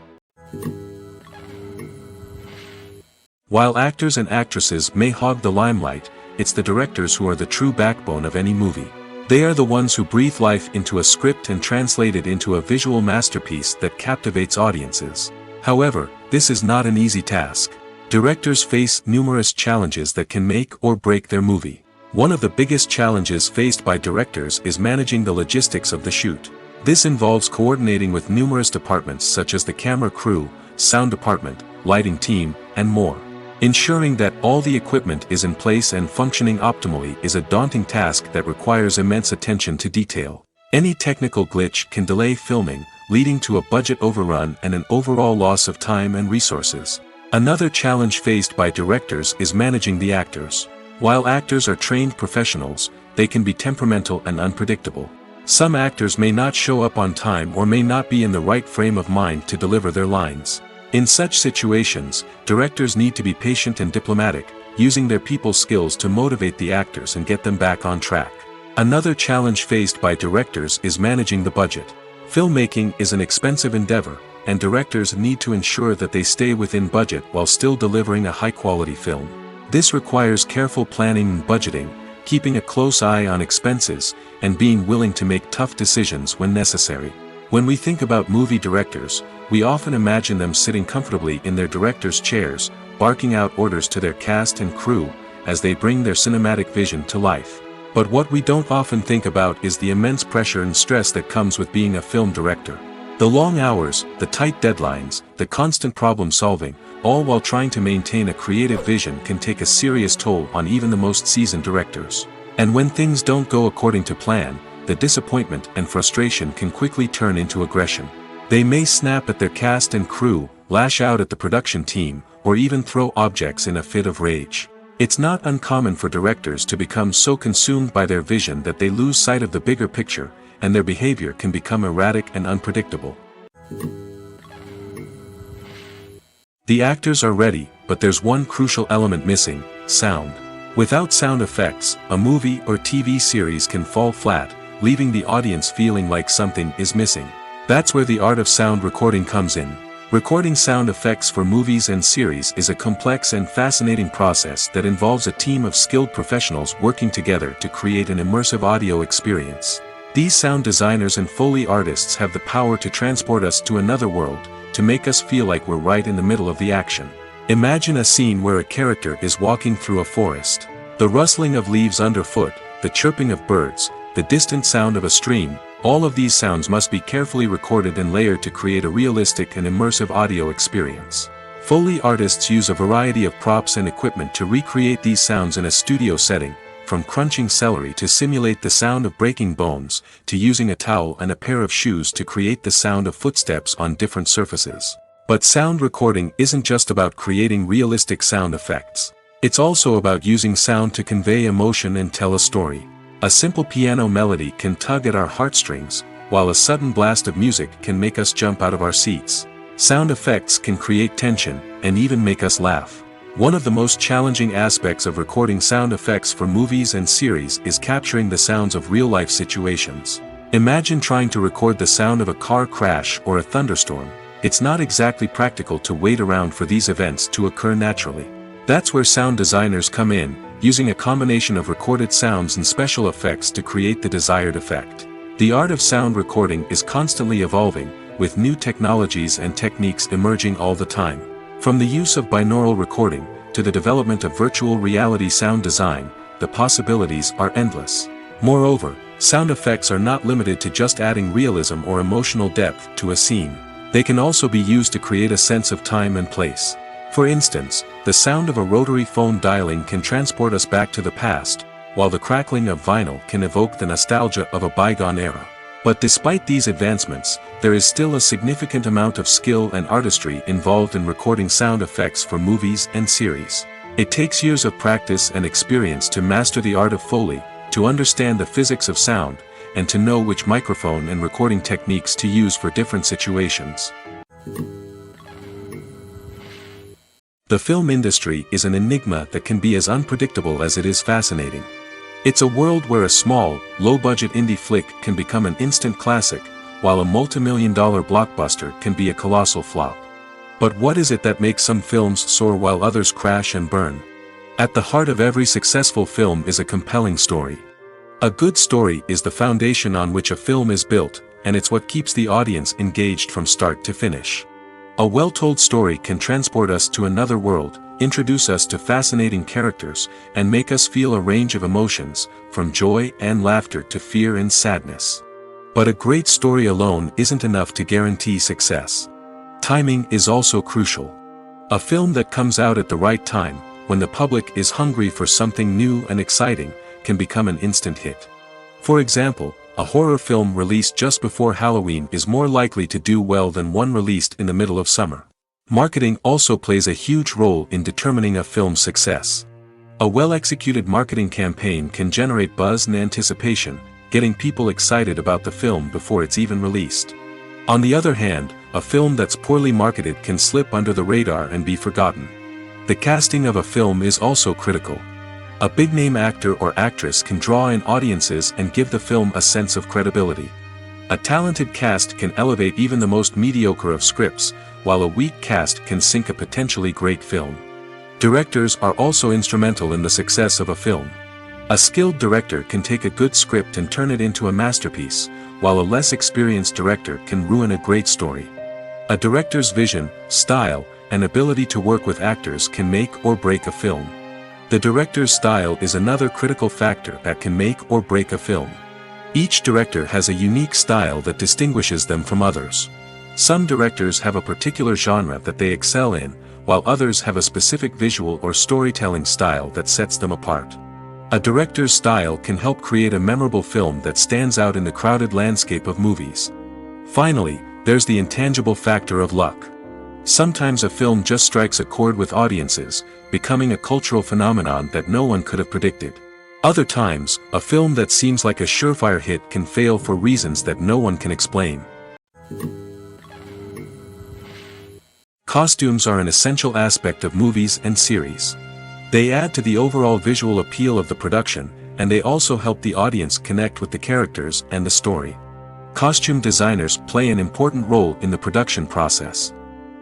While actors and actresses may hog the limelight, it's the directors who are the true backbone of any movie. They are the ones who breathe life into a script and translate it into a visual masterpiece that captivates audiences. However, this is not an easy task. Directors face numerous challenges that can make or break their movie. One of the biggest challenges faced by directors is managing the logistics of the shoot. This involves coordinating with numerous departments such as the camera crew, sound department, lighting team, and more. Ensuring that all the equipment is in place and functioning optimally is a daunting task that requires immense attention to detail. Any technical glitch can delay filming, leading to a budget overrun and an overall loss of time and resources. Another challenge faced by directors is managing the actors. While actors are trained professionals, they can be temperamental and unpredictable. Some actors may not show up on time or may not be in the right frame of mind to deliver their lines. In such situations, directors need to be patient and diplomatic, using their people skills to motivate the actors and get them back on track. Another challenge faced by directors is managing the budget. Filmmaking is an expensive endeavor, and directors need to ensure that they stay within budget while still delivering a high-quality film. This requires careful planning and budgeting, keeping a close eye on expenses, and being willing to make tough decisions when necessary. When we think about movie directors, we often imagine them sitting comfortably in their director's chairs, barking out orders to their cast and crew, as they bring their cinematic vision to life. But what we don't often think about is the immense pressure and stress that comes with being a film director. The long hours, the tight deadlines, the constant problem solving, all while trying to maintain a creative vision can take a serious toll on even the most seasoned directors. And when things don't go according to plan, the disappointment and frustration can quickly turn into aggression. They may snap at their cast and crew, lash out at the production team, or even throw objects in a fit of rage. It's not uncommon for directors to become so consumed by their vision that they lose sight of the bigger picture, and their behavior can become erratic and unpredictable. The actors are ready, but there's one crucial element missing: sound. Without sound effects, a movie or TV series can fall flat, leaving the audience feeling like something is missing. That's where the art of sound recording comes in. Recording sound effects for movies and series is a complex and fascinating process that involves a team of skilled professionals working together to create an immersive audio experience. These sound designers and Foley artists have the power to transport us to another world, to make us feel like we're right in the middle of the action. Imagine a scene where a character is walking through a forest. The rustling of leaves underfoot, the chirping of birds, the distant sound of a stream, all of these sounds must be carefully recorded and layered to create a realistic and immersive audio experience. Foley artists use a variety of props and equipment to recreate these sounds in a studio setting, from crunching celery to simulate the sound of breaking bones, to using a towel and a pair of shoes to create the sound of footsteps on different surfaces. But sound recording isn't just about creating realistic sound effects. It's also about using sound to convey emotion and tell a story. A simple piano melody can tug at our heartstrings, while a sudden blast of music can make us jump out of our seats. Sound effects can create tension, and even make us laugh. One of the most challenging aspects of recording sound effects for movies and series is capturing the sounds of real-life situations. Imagine trying to record the sound of a car crash or a thunderstorm. It's not exactly practical to wait around for these events to occur naturally. That's where sound designers come in, using a combination of recorded sounds and special effects to create the desired effect. The art of sound recording is constantly evolving, with new technologies and techniques emerging all the time. From the use of binaural recording, to the development of virtual reality sound design, the possibilities are endless. Moreover, sound effects are not limited to just adding realism or emotional depth to a scene. They can also be used to create a sense of time and place. For instance, the sound of a rotary phone dialing can transport us back to the past, while the crackling of vinyl can evoke the nostalgia of a bygone era. But despite these advancements, there is still a significant amount of skill and artistry involved in recording sound effects for movies and series. It takes years of practice and experience to master the art of Foley, to understand the physics of sound, and to know which microphone and recording techniques to use for different situations. The film industry is an enigma that can be as unpredictable as it is fascinating. It's a world where a small, low-budget indie flick can become an instant classic, while a multi-million-dollar blockbuster can be a colossal flop. But what is it that makes some films soar while others crash and burn? At the heart of every successful film is a compelling story. A good story is the foundation on which a film is built, and it's what keeps the audience engaged from start to finish. A well-told story can transport us to another world, introduce us to fascinating characters, and make us feel a range of emotions, from joy and laughter to fear and sadness. But a great story alone isn't enough to guarantee success. Timing is also crucial. A film that comes out at the right time, when the public is hungry for something new and exciting, can become an instant hit. For example, a horror film released just before Halloween is more likely to do well than one released in the middle of summer. Marketing also plays a huge role in determining a film's success. A well-executed marketing campaign can generate buzz and anticipation, getting people excited about the film before it's even released. On the other hand, a film that's poorly marketed can slip under the radar and be forgotten. The casting of a film is also critical. A big-name actor or actress can draw in audiences and give the film a sense of credibility. A talented cast can elevate even the most mediocre of scripts, while a weak cast can sink a potentially great film. Directors are also instrumental in the success of a film. A skilled director can take a good script and turn it into a masterpiece, while a less experienced director can ruin a great story. A director's vision, style, and ability to work with actors can make or break a film. The director's style is another critical factor that can make or break a film. Each director has a unique style that distinguishes them from others. Some directors have a particular genre that they excel in, while others have a specific visual or storytelling style that sets them apart. A director's style can help create a memorable film that stands out in the crowded landscape of movies. Finally, there's the intangible factor of luck. Sometimes a film just strikes a chord with audiences, becoming a cultural phenomenon that no one could have predicted. Other times, a film that seems like a surefire hit can fail for reasons that no one can explain. Costumes are an essential aspect of movies and series. They add to the overall visual appeal of the production, and they also help the audience connect with the characters and the story. Costume designers play an important role in the production process.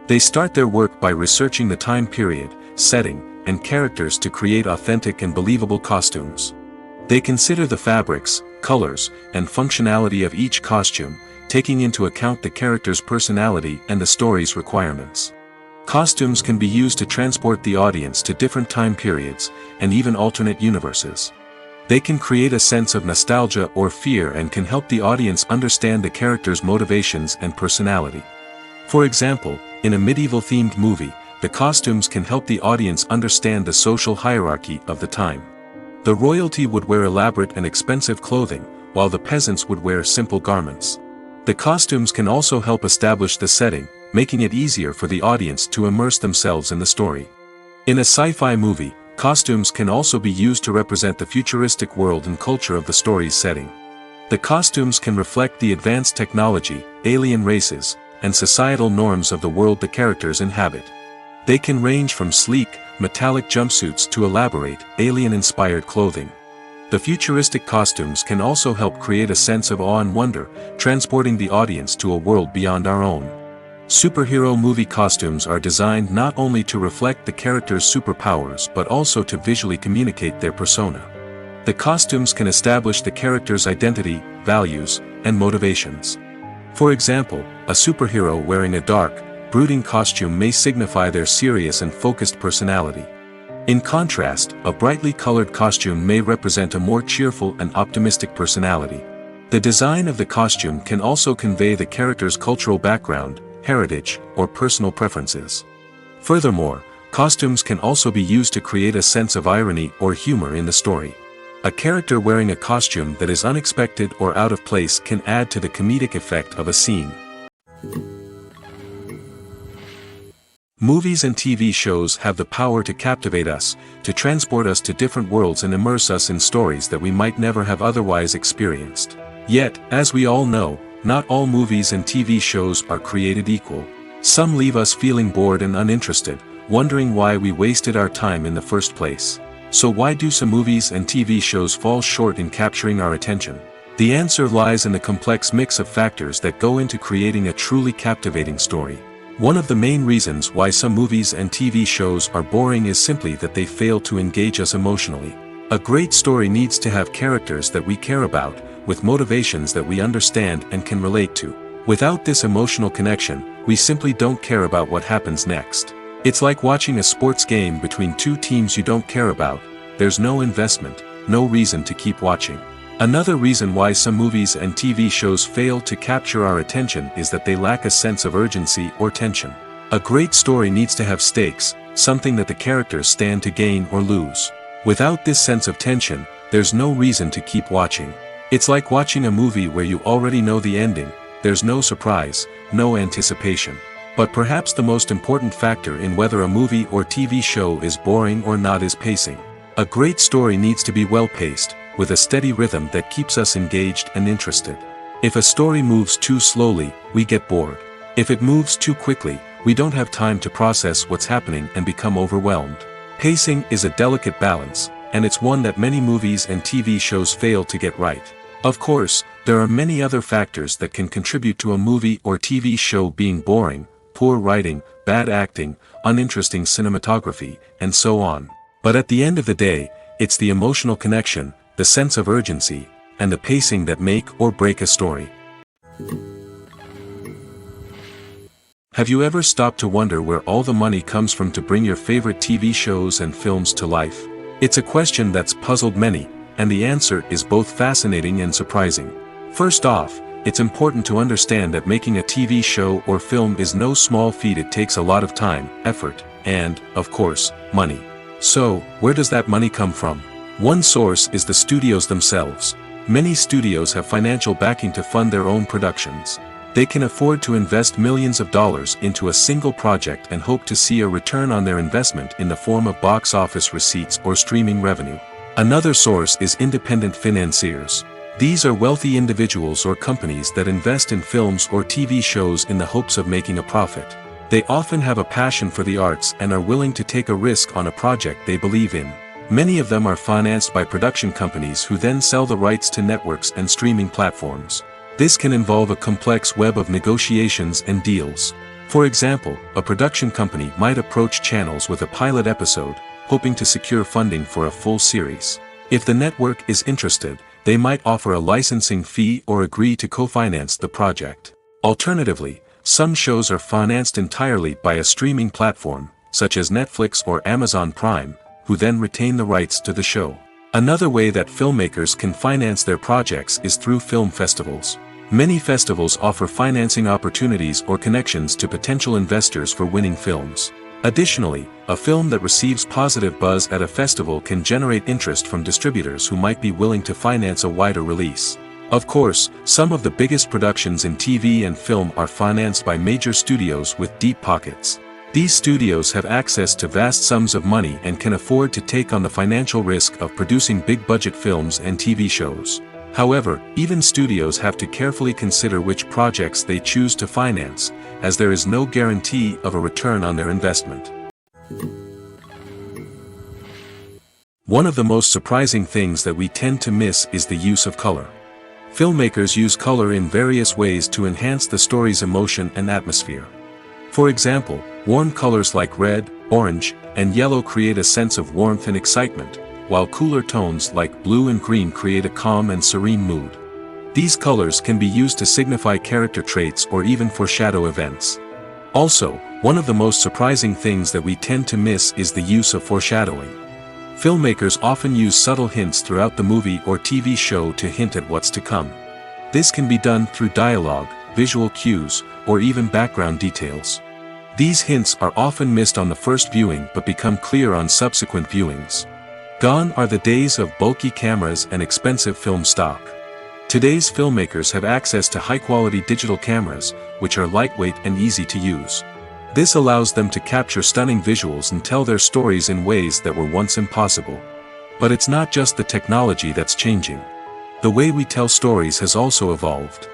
They start their work by researching the time period, setting, and characters to create authentic and believable costumes. They consider the fabrics, colors, and functionality of each costume, taking into account the character's personality and the story's requirements. Costumes can be used to transport the audience to different time periods, and even alternate universes. They can create a sense of nostalgia or fear and can help the audience understand the character's motivations and personality. For example, in a medieval-themed movie, the costumes can help the audience understand the social hierarchy of the time. The royalty would wear elaborate and expensive clothing, while the peasants would wear simple garments. The costumes can also help establish the setting, making it easier for the audience to immerse themselves in the story. In a sci-fi movie, Costumes can also be used to represent the futuristic world and culture of the story's setting. The costumes can reflect the advanced technology, alien races, and societal norms of the world the characters inhabit. They can range from sleek, metallic jumpsuits to elaborate, alien-inspired clothing. The futuristic costumes can also help create a sense of awe and wonder, transporting the audience to a world beyond our own. Superhero movie costumes are designed not only to reflect the character's superpowers but also to visually communicate their persona. The costumes can establish the character's identity, values, and motivations. For example, a superhero wearing a dark, brooding costume may signify their serious and focused personality. In contrast, a brightly colored costume may represent a more cheerful and optimistic personality. The design of the costume can also convey the character's cultural background, heritage, or personal preferences. Furthermore, costumes can also be used to create a sense of irony or humor in the story. A character wearing a costume that is unexpected or out of place can add to the comedic effect of a scene. Movies and TV shows have the power to captivate us, to transport us to different worlds and immerse us in stories that we might never have otherwise experienced. Yet, as we all know, not all movies and TV shows are created equal. Some leave us feeling bored and uninterested, wondering why we wasted our time in the first place. So why do some movies and TV shows fall short in capturing our attention? The answer lies in the complex mix of factors that go into creating a truly captivating story. One of the main reasons why some movies and TV shows are boring is simply that they fail to engage us emotionally. A great story needs to have characters that we care about, with motivations that we understand and can relate to. Without this emotional connection, we simply don't care about what happens next. It's like watching a sports game between two teams you don't care about. There's no investment, no reason to keep watching. Another reason why some movies and TV shows fail to capture our attention is that they lack a sense of urgency or tension. A great story needs to have stakes, something that the characters stand to gain or lose. Without this sense of tension, there's no reason to keep watching. It's like watching a movie where you already know the ending. There's no surprise, no anticipation. But perhaps the most important factor in whether a movie or TV show is boring or not is pacing. A great story needs to be well-paced, with a steady rhythm that keeps us engaged and interested. If a story moves too slowly, we get bored. If it moves too quickly, we don't have time to process what's happening and become overwhelmed. Pacing is a delicate balance, and it's one that many movies and TV shows fail to get right. Of course, there are many other factors that can contribute to a movie or TV show being boring: poor writing, bad acting, uninteresting cinematography, and so on. But at the end of the day, it's the emotional connection, the sense of urgency, and the pacing that make or break a story. Have you ever stopped to wonder where all the money comes from to bring your favorite TV shows and films to life? It's a question that's puzzled many, and the answer is both fascinating and surprising. First off, it's important to understand that making a TV show or film is no small feat. It takes a lot of time, effort, and, of course, money. So, where does that money come from? One source is the studios themselves. Many studios have financial backing to fund their own productions. They can afford to invest millions of dollars into a single project and hope to see a return on their investment in the form of box office receipts or streaming revenue. Another source is independent financiers. These are wealthy individuals or companies that invest in films or TV shows in the hopes of making a profit. They often have a passion for the arts and are willing to take a risk on a project they believe in. Many of them are financed by production companies who then sell the rights to networks and streaming platforms. This can involve a complex web of negotiations and deals. For example, a production company might approach channels with a pilot episode, hoping to secure funding for a full series. If the network is interested, they might offer a licensing fee or agree to co-finance the project. Alternatively, some shows are financed entirely by a streaming platform, such as Netflix or Amazon Prime, who then retain the rights to the show. Another way that filmmakers can finance their projects is through film festivals. Many festivals offer financing opportunities or connections to potential investors for winning films. Additionally, a film that receives positive buzz at a festival can generate interest from distributors who might be willing to finance a wider release. Of course, some of the biggest productions in TV and film are financed by major studios with deep pockets. These studios have access to vast sums of money and can afford to take on the financial risk of producing big-budget films and TV shows. However, even studios have to carefully consider which projects they choose to finance, as there is no guarantee of a return on their investment. One of the most surprising things that we tend to miss is the use of color. Filmmakers use color in various ways to enhance the story's emotion and atmosphere. For example, warm colors like red, orange, and yellow create a sense of warmth and excitement, while cooler tones like blue and green create a calm and serene mood. These colors can be used to signify character traits or even foreshadow events. Also, one of the most surprising things that we tend to miss is the use of foreshadowing. Filmmakers often use subtle hints throughout the movie or TV show to hint at what's to come. This can be done through dialogue, visual cues, or even background details. These hints are often missed on the first viewing but become clear on subsequent viewings. Gone are the days of bulky cameras and expensive film stock. Today's filmmakers have access to high-quality digital cameras, which are lightweight and easy to use. This allows them to capture stunning visuals and tell their stories in ways that were once impossible. But it's not just the technology that's changing. The way we tell stories has also evolved.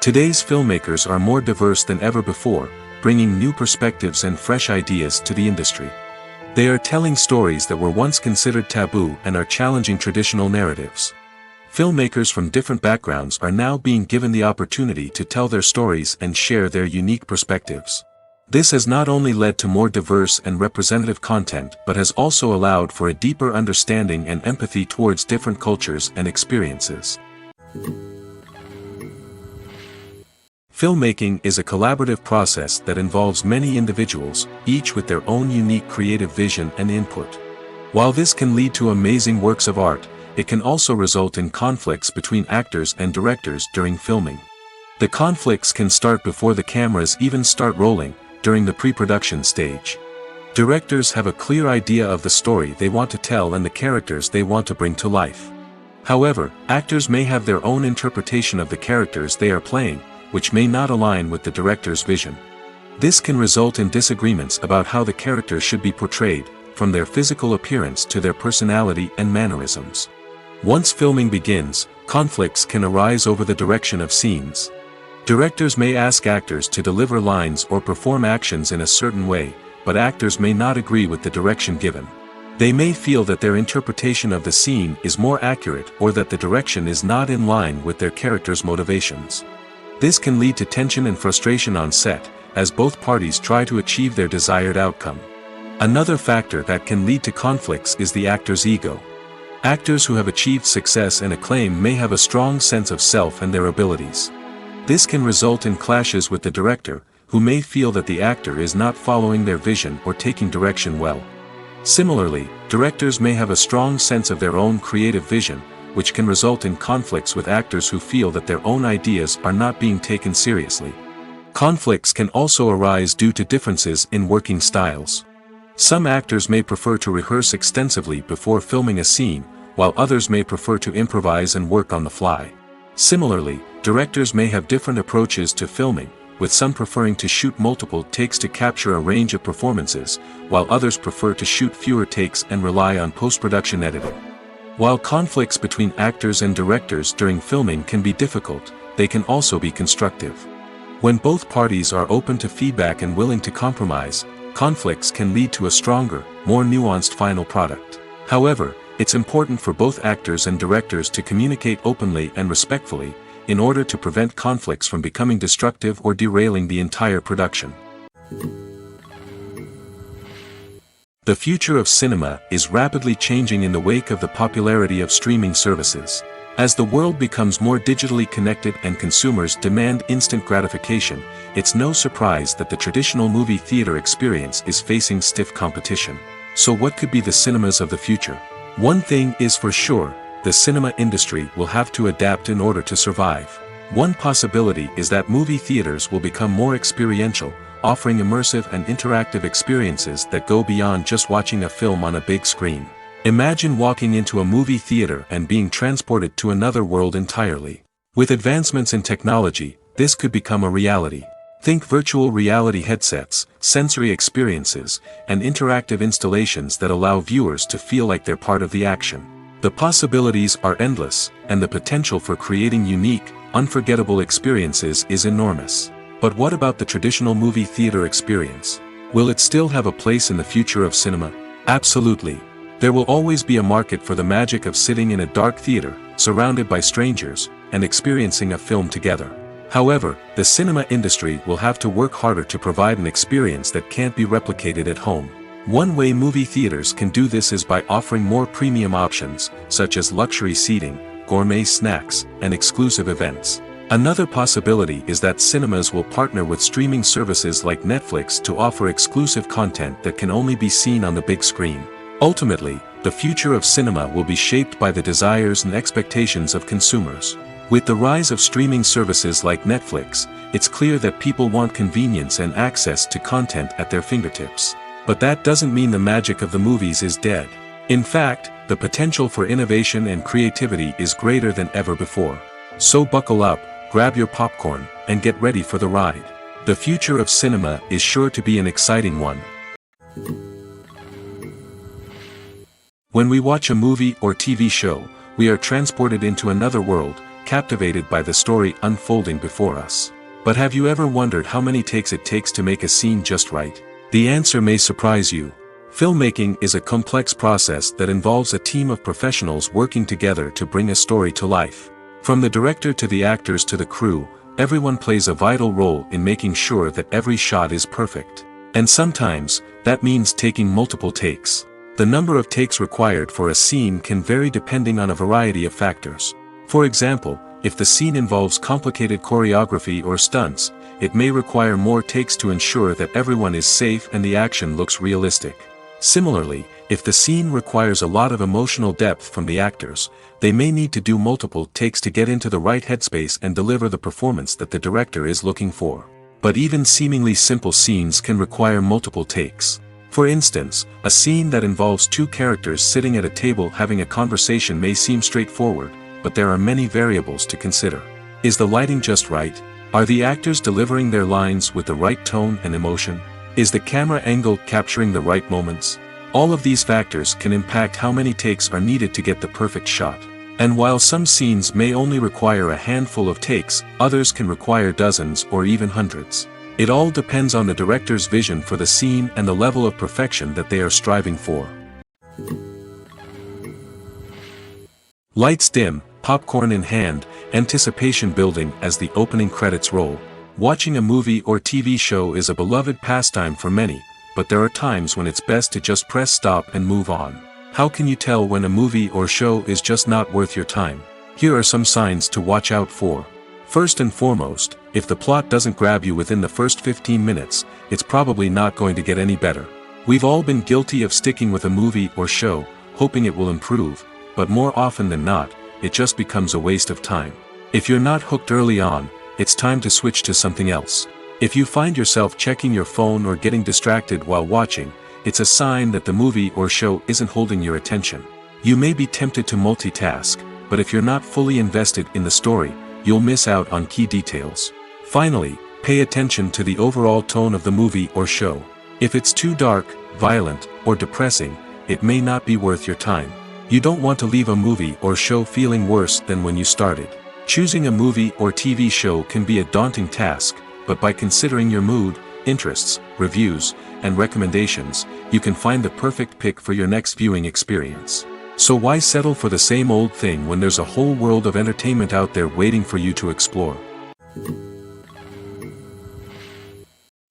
Today's filmmakers are more diverse than ever before, bringing new perspectives and fresh ideas to the industry. They are telling stories that were once considered taboo and are challenging traditional narratives. Filmmakers from different backgrounds are now being given the opportunity to tell their stories and share their unique perspectives. This has not only led to more diverse and representative content but has also allowed for a deeper understanding and empathy towards different cultures and experiences. Filmmaking is a collaborative process that involves many individuals, each with their own unique creative vision and input. While this can lead to amazing works of art, it can also result in conflicts between actors and directors during filming. The conflicts can start before the cameras even start rolling, during the pre-production stage. Directors have a clear idea of the story they want to tell and the characters they want to bring to life. However, actors may have their own interpretation of the characters they are playing, which may not align with the director's vision. This can result in disagreements about how the characters should be portrayed, from their physical appearance to their personality and mannerisms. Once filming begins, conflicts can arise over the direction of scenes. Directors may ask actors to deliver lines or perform actions in a certain way, but actors may not agree with the direction given. They may feel that their interpretation of the scene is more accurate or that the direction is not in line with their character's motivations. This can lead to tension and frustration on set, as both parties try to achieve their desired outcome. Another factor that can lead to conflicts is the actor's ego. Actors who have achieved success and acclaim may have a strong sense of self and their abilities. This can result in clashes with the director, who may feel that the actor is not following their vision or taking direction well. Similarly, directors may have a strong sense of their own creative vision, which can result in conflicts with actors who feel that their own ideas are not being taken seriously. Conflicts can also arise due to differences in working styles. Some actors may prefer to rehearse extensively before filming a scene, while others may prefer to improvise and work on the fly. Similarly, directors may have different approaches to filming, with some preferring to shoot multiple takes to capture a range of performances, while others prefer to shoot fewer takes and rely on post-production editing. While conflicts between actors and directors during filming can be difficult, they can also be constructive. When both parties are open to feedback and willing to compromise, conflicts can lead to a stronger, more nuanced final product. However, it's important for both actors and directors to communicate openly and respectfully, in order to prevent conflicts from becoming destructive or derailing the entire production. The future of cinema is rapidly changing in the wake of the popularity of streaming services. As the world becomes more digitally connected and consumers demand instant gratification, it's no surprise that the traditional movie theater experience is facing stiff competition. So what could be the cinemas of the future? One thing is for sure, the cinema industry will have to adapt in order to survive. One possibility is that movie theaters will become more experiential, offering immersive and interactive experiences that go beyond just watching a film on a big screen. Imagine walking into a movie theater and being transported to another world entirely. With advancements in technology, this could become a reality. Think virtual reality headsets, sensory experiences, and interactive installations that allow viewers to feel like they're part of the action. The possibilities are endless, and the potential for creating unique, unforgettable experiences is enormous. But what about the traditional movie theater experience? Will it still have a place in the future of cinema? Absolutely. There will always be a market for the magic of sitting in a dark theater, surrounded by strangers, and experiencing a film together. However, the cinema industry will have to work harder to provide an experience that can't be replicated at home. One way movie theaters can do this is by offering more premium options, such as luxury seating, gourmet snacks, and exclusive events. Another possibility is that cinemas will partner with streaming services like Netflix to offer exclusive content that can only be seen on the big screen. Ultimately, the future of cinema will be shaped by the desires and expectations of consumers. With the rise of streaming services like Netflix, it's clear that people want convenience and access to content at their fingertips. But that doesn't mean the magic of the movies is dead. In fact, the potential for innovation and creativity is greater than ever before. So buckle up, grab your popcorn, and get ready for the ride. The future of cinema is sure to be an exciting one. When we watch a movie or TV show, we are transported into another world, captivated by the story unfolding before us. But have you ever wondered how many takes it takes to make a scene just right? The answer may surprise you. Filmmaking is a complex process that involves a team of professionals working together to bring a story to life. From the director to the actors to the crew, everyone plays a vital role in making sure that every shot is perfect. And sometimes, that means taking multiple takes. The number of takes required for a scene can vary depending on a variety of factors. For example, if the scene involves complicated choreography or stunts, it may require more takes to ensure that everyone is safe and the action looks realistic. Similarly, if the scene requires a lot of emotional depth from the actors, they may need to do multiple takes to get into the right headspace and deliver the performance that the director is looking for. But even seemingly simple scenes can require multiple takes. For instance, a scene that involves two characters sitting at a table having a conversation may seem straightforward, but there are many variables to consider. Is the lighting just right? Are the actors delivering their lines with the right tone and emotion? Is the camera angle capturing the right moments? All of these factors can impact how many takes are needed to get the perfect shot. And while some scenes may only require a handful of takes, others can require dozens or even hundreds. It all depends on the director's vision for the scene and the level of perfection that they are striving for. Lights dim, popcorn in hand, anticipation building as the opening credits roll. Watching a movie or TV show is a beloved pastime for many, but there are times when it's best to just press stop and move on. How can you tell when a movie or show is just not worth your time? Here are some signs to watch out for. First and foremost, if the plot doesn't grab you within the first 15 minutes, it's probably not going to get any better. We've all been guilty of sticking with a movie or show, hoping it will improve, but more often than not, it just becomes a waste of time. If you're not hooked early on, it's time to switch to something else. If you find yourself checking your phone or getting distracted while watching, it's a sign that the movie or show isn't holding your attention. You may be tempted to multitask, but if you're not fully invested in the story, you'll miss out on key details. Finally, pay attention to the overall tone of the movie or show. If it's too dark, violent, or depressing, it may not be worth your time. You don't want to leave a movie or show feeling worse than when you started. Choosing a movie or TV show can be a daunting task, but by considering your mood, interests, reviews, and recommendations, you can find the perfect pick for your next viewing experience. So why settle for the same old thing when there's a whole world of entertainment out there waiting for you to explore?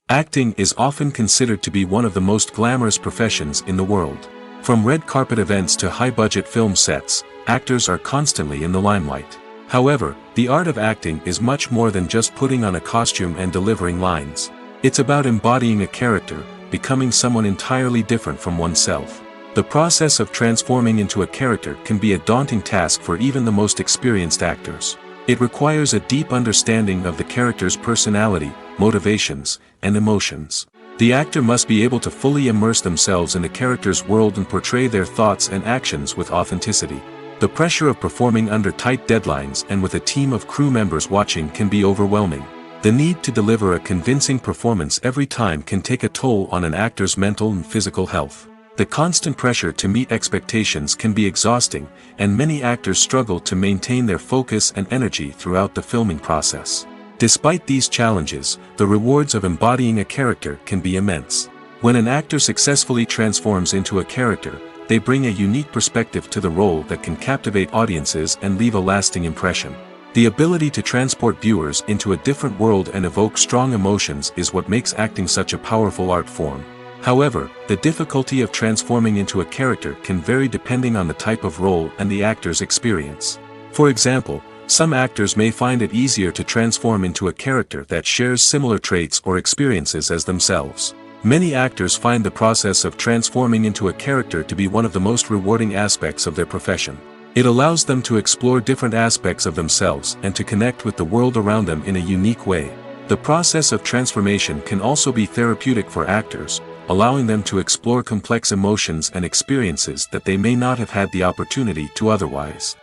Acting is often considered to be one of the most glamorous professions in the world. From red carpet events to high-budget film sets, actors are constantly in the limelight. However, the art of acting is much more than just putting on a costume and delivering lines. It's about embodying a character, becoming someone entirely different from oneself. The process of transforming into a character can be a daunting task for even the most experienced actors. It requires a deep understanding of the character's personality, motivations, and emotions. The actor must be able to fully immerse themselves in the character's world and portray their thoughts and actions with authenticity. The pressure of performing under tight deadlines and with a team of crew members watching can be overwhelming. The need to deliver a convincing performance every time can take a toll on an actor's mental and physical health. The constant pressure to meet expectations can be exhausting, and many actors struggle to maintain their focus and energy throughout the filming process. Despite these challenges, the rewards of embodying a character can be immense. When an actor successfully transforms into a character, they bring a unique perspective to the role that can captivate audiences and leave a lasting impression. The ability to transport viewers into a different world and evoke strong emotions is what makes acting such a powerful art form. However, the difficulty of transforming into a character can vary depending on the type of role and the actor's experience. For example, some actors may find it easier to transform into a character that shares similar traits or experiences as themselves. Many actors find the process of transforming into a character to be one of the most rewarding aspects of their profession. It allows them to explore different aspects of themselves and to connect with the world around them in a unique way. The process of transformation can also be therapeutic for actors, allowing them to explore complex emotions and experiences that they may not have had the opportunity to otherwise.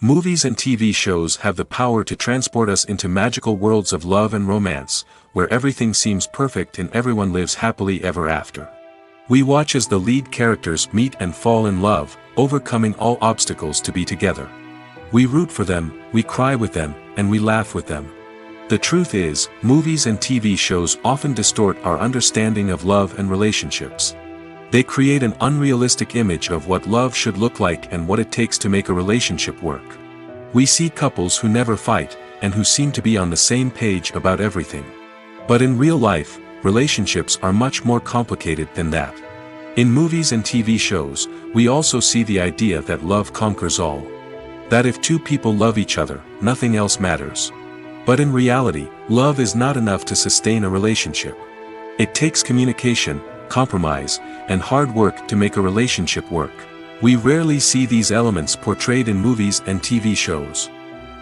Movies and TV shows have the power to transport us into magical worlds of love and romance, where everything seems perfect and everyone lives happily ever after. We watch as the lead characters meet and fall in love, overcoming all obstacles to be together. We root for them, we cry with them, and we laugh with them. The truth is, movies and TV shows often distort our understanding of love and relationships. They create an unrealistic image of what love should look like and what it takes to make a relationship work. We see couples who never fight, and who seem to be on the same page about everything. But in real life, relationships are much more complicated than that. In movies and TV shows, we also see the idea that love conquers all. That if two people love each other, nothing else matters. But in reality, love is not enough to sustain a relationship. It takes communication, compromise, and hard work to make a relationship work. We rarely see these elements portrayed in movies and TV shows.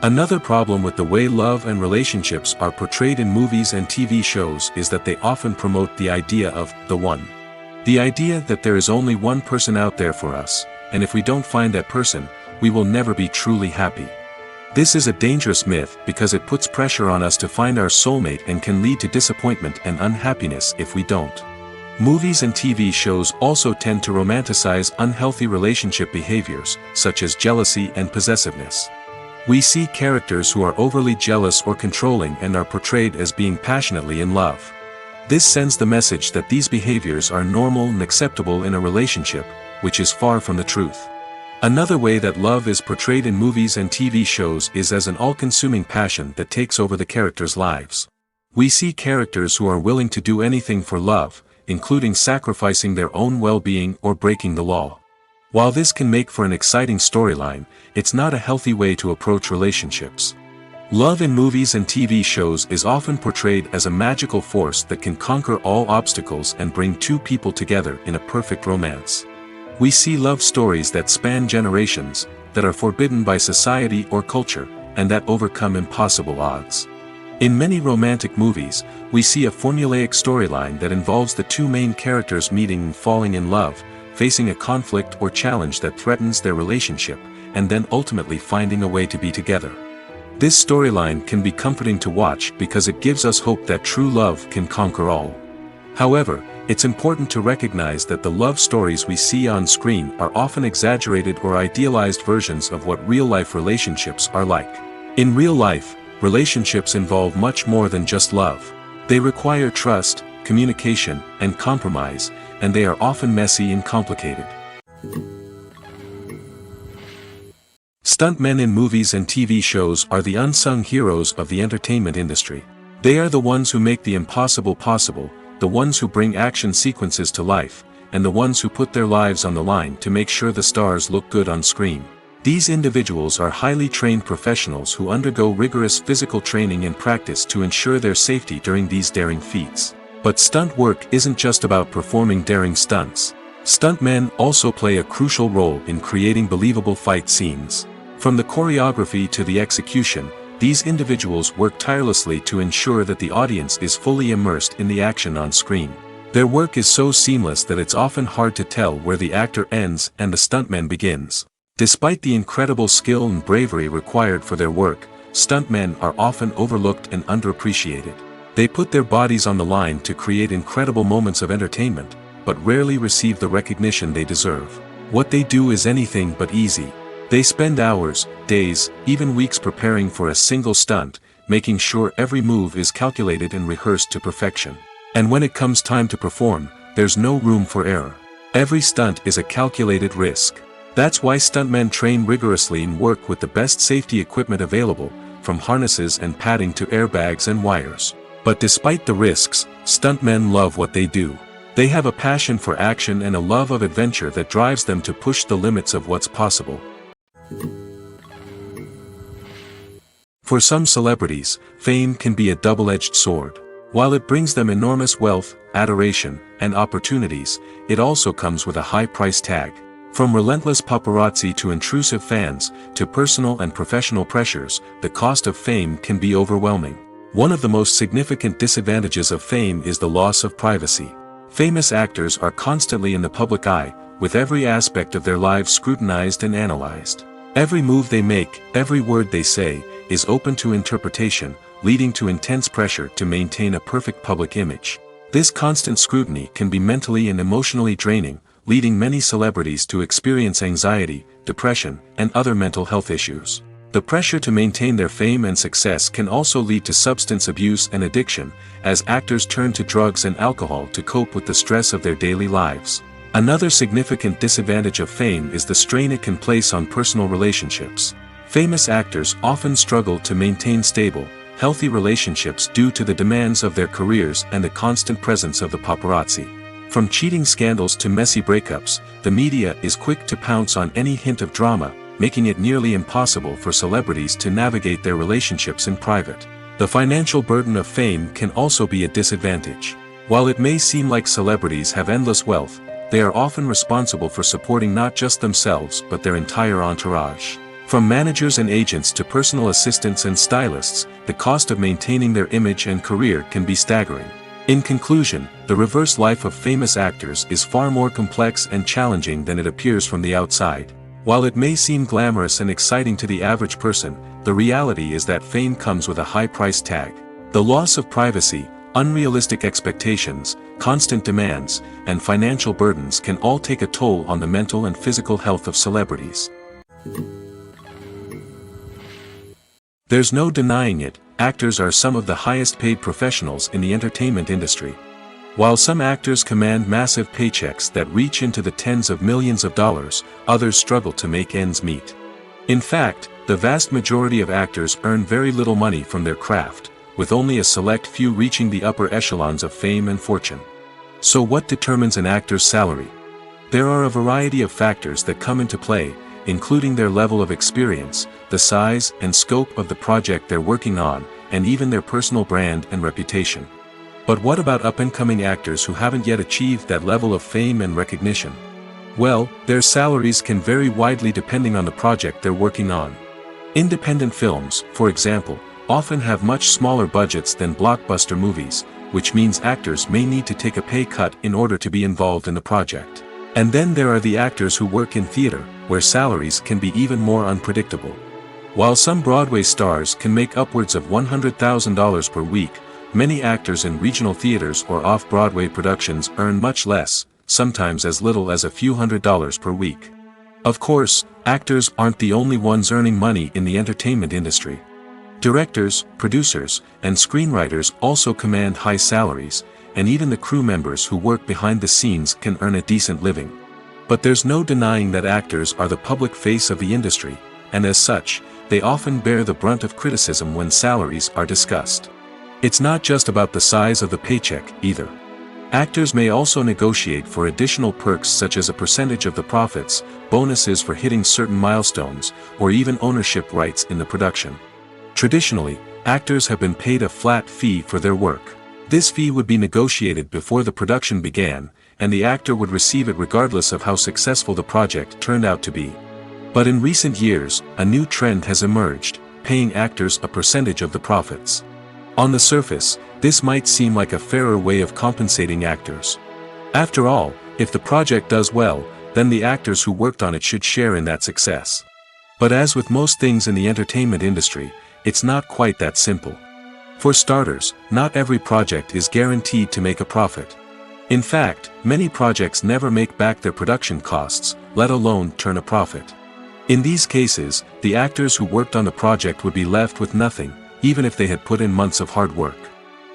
Another problem with the way love and relationships are portrayed in movies and TV shows is that they often promote the idea of the one. The idea that there is only one person out there for us, and if we don't find that person, we will never be truly happy. This is a dangerous myth because it puts pressure on us to find our soulmate and can lead to disappointment and unhappiness if we don't. Movies and TV shows also tend to romanticize unhealthy relationship behaviors, such as jealousy and possessiveness. We see characters who are overly jealous or controlling and are portrayed as being passionately in love. This sends the message that these behaviors are normal and acceptable in a relationship, which is far from the truth. Another way that love is portrayed in movies and TV shows is as an all-consuming passion that takes over the characters' lives. We see characters who are willing to do anything for love, including sacrificing their own well-being or breaking the law. While this can make for an exciting storyline, it's not a healthy way to approach relationships. Love in movies and TV shows is often portrayed as a magical force that can conquer all obstacles and bring two people together in a perfect romance. We see love stories that span generations, that are forbidden by society or culture, and that overcome impossible odds. In many romantic movies, we see a formulaic storyline that involves the two main characters meeting and falling in love, facing a conflict or challenge that threatens their relationship, and then ultimately finding a way to be together. This storyline can be comforting to watch because it gives us hope that true love can conquer all. However, it's important to recognize that the love stories we see on screen are often exaggerated or idealized versions of what real-life relationships are like. In real life, relationships involve much more than just love. They require trust, communication, and compromise, and they are often messy and complicated. Stuntmen in movies and TV shows are the unsung heroes of the entertainment industry. They are the ones who make the impossible possible, the ones who bring action sequences to life, and the ones who put their lives on the line to make sure the stars look good on screen. These individuals are highly trained professionals who undergo rigorous physical training and practice to ensure their safety during these daring feats. But stunt work isn't just about performing daring stunts. Stuntmen also play a crucial role in creating believable fight scenes. From the choreography to the execution, these individuals work tirelessly to ensure that the audience is fully immersed in the action on screen. Their work is so seamless that it's often hard to tell where the actor ends and the stuntman begins. Despite the incredible skill and bravery required for their work, stuntmen are often overlooked and underappreciated. They put their bodies on the line to create incredible moments of entertainment, but rarely receive the recognition they deserve. What they do is anything but easy. They spend hours, days, even weeks preparing for a single stunt, making sure every move is calculated and rehearsed to perfection. And when it comes time to perform, there's no room for error. Every stunt is a calculated risk. That's why stuntmen train rigorously and work with the best safety equipment available, from harnesses and padding to airbags and wires. But despite the risks, stuntmen love what they do. They have a passion for action and a love of adventure that drives them to push the limits of what's possible. For some celebrities, fame can be a double-edged sword. While it brings them enormous wealth, adoration, and opportunities, it also comes with a high price tag. From relentless paparazzi to intrusive fans, to personal and professional pressures, the cost of fame can be overwhelming. One of the most significant disadvantages of fame is the loss of privacy. Famous actors are constantly in the public eye, with every aspect of their lives scrutinized and analyzed. Every move they make, every word they say, is open to interpretation, leading to intense pressure to maintain a perfect public image. This constant scrutiny can be mentally and emotionally draining, leading many celebrities to experience anxiety, depression, and other mental health issues. The pressure to maintain their fame and success can also lead to substance abuse and addiction, as actors turn to drugs and alcohol to cope with the stress of their daily lives. Another significant disadvantage of fame is the strain it can place on personal relationships. Famous actors often struggle to maintain stable, healthy relationships due to the demands of their careers and the constant presence of the paparazzi. From cheating scandals to messy breakups, the media is quick to pounce on any hint of drama, making it nearly impossible for celebrities to navigate their relationships in private. The financial burden of fame can also be a disadvantage. While it may seem like celebrities have endless wealth, they are often responsible for supporting not just themselves but their entire entourage. From managers and agents to personal assistants and stylists, the cost of maintaining their image and career can be staggering. In conclusion, the reverse life of famous actors is far more complex and challenging than it appears from the outside. While it may seem glamorous and exciting to the average person, the reality is that fame comes with a high price tag. The loss of privacy, unrealistic expectations, constant demands, and financial burdens can all take a toll on the mental and physical health of celebrities. There's no denying it, actors are some of the highest paid professionals in the entertainment industry. While some actors command massive paychecks that reach into the tens of millions of dollars, others struggle to make ends meet. In fact, the vast majority of actors earn very little money from their craft, with only a select few reaching the upper echelons of fame and fortune. So what determines an actor's salary? There are a variety of factors that come into play, including their level of experience, the size and scope of the project they're working on, and even their personal brand and reputation. But what about up-and-coming actors who haven't yet achieved that level of fame and recognition? Well, their salaries can vary widely depending on the project they're working on. Independent films, for example, often have much smaller budgets than blockbuster movies, which means actors may need to take a pay cut in order to be involved in the project. And then there are the actors who work in theater, where salaries can be even more unpredictable. While some Broadway stars can make upwards of $100,000 per week, many actors in regional theaters or off-Broadway productions earn much less, sometimes as little as a few $100s per week. Of course, actors aren't the only ones earning money in the entertainment industry. Directors, producers, and screenwriters also command high salaries, and even the crew members who work behind the scenes can earn a decent living. But there's no denying that actors are the public face of the industry, and as such, they often bear the brunt of criticism when salaries are discussed. It's not just about the size of the paycheck, either. Actors may also negotiate for additional perks such as a percentage of the profits, bonuses for hitting certain milestones, or even ownership rights in the production. Traditionally, actors have been paid a flat fee for their work. This fee would be negotiated before the production began, and the actor would receive it regardless of how successful the project turned out to be. But in recent years, a new trend has emerged, paying actors a percentage of the profits. On the surface, this might seem like a fairer way of compensating actors. After all, if the project does well, then the actors who worked on it should share in that success. But as with most things in the entertainment industry, it's not quite that simple. For starters, not every project is guaranteed to make a profit. In fact, many projects never make back their production costs, let alone turn a profit. In these cases, the actors who worked on the project would be left with nothing, even if they had put in months of hard work.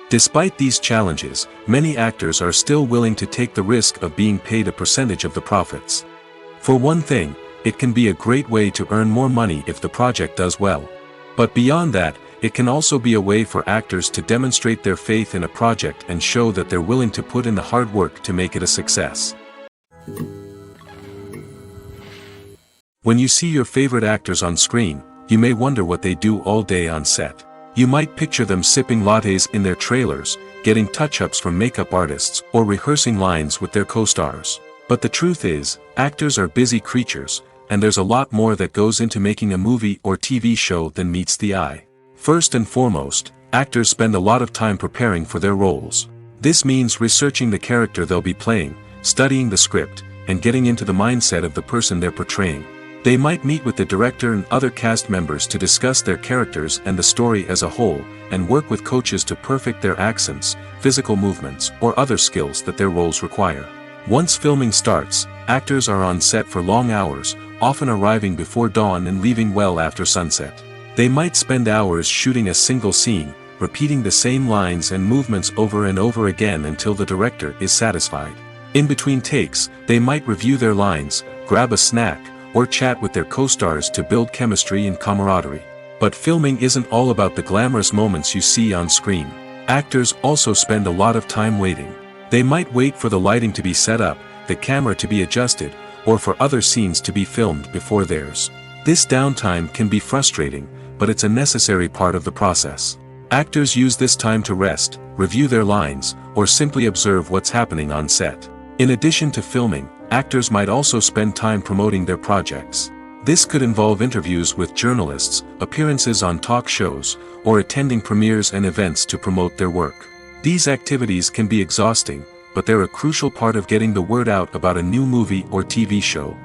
Despite these challenges, many actors are still willing to take the risk of being paid a percentage of the profits. For one thing, it can be a great way to earn more money if the project does well. But beyond that, it can also be a way for actors to demonstrate their faith in a project and show that they're willing to put in the hard work to make it a success. When you see your favorite actors on screen, you may wonder what they do all day on set. You might picture them sipping lattes in their trailers, getting touch-ups from makeup artists, or rehearsing lines with their co-stars. But the truth is, actors are busy creatures, and there's a lot more that goes into making a movie or TV show than meets the eye. First and foremost, actors spend a lot of time preparing for their roles. This means researching the character they'll be playing, studying the script, and getting into the mindset of the person they're portraying. They might meet with the director and other cast members to discuss their characters and the story as a whole, and work with coaches to perfect their accents, physical movements, or other skills that their roles require. Once filming starts, actors are on set for long hours, often arriving before dawn and leaving well after sunset. They might spend hours shooting a single scene, repeating the same lines and movements over and over again until the director is satisfied. In between takes, they might review their lines, grab a snack, or chat with their co-stars to build chemistry and camaraderie. But filming isn't all about the glamorous moments you see on screen. Actors also spend a lot of time waiting. They might wait for the lighting to be set up, the camera to be adjusted, or for other scenes to be filmed before theirs. This downtime can be frustrating, but it's a necessary part of the process. Actors use this time to rest, review their lines, or simply observe what's happening on set. In addition to filming, actors might also spend time promoting their projects. This could involve interviews with journalists, appearances on talk shows, or attending premieres and events to promote their work. These activities can be exhausting, but they're a crucial part of getting the word out about a new movie or TV show.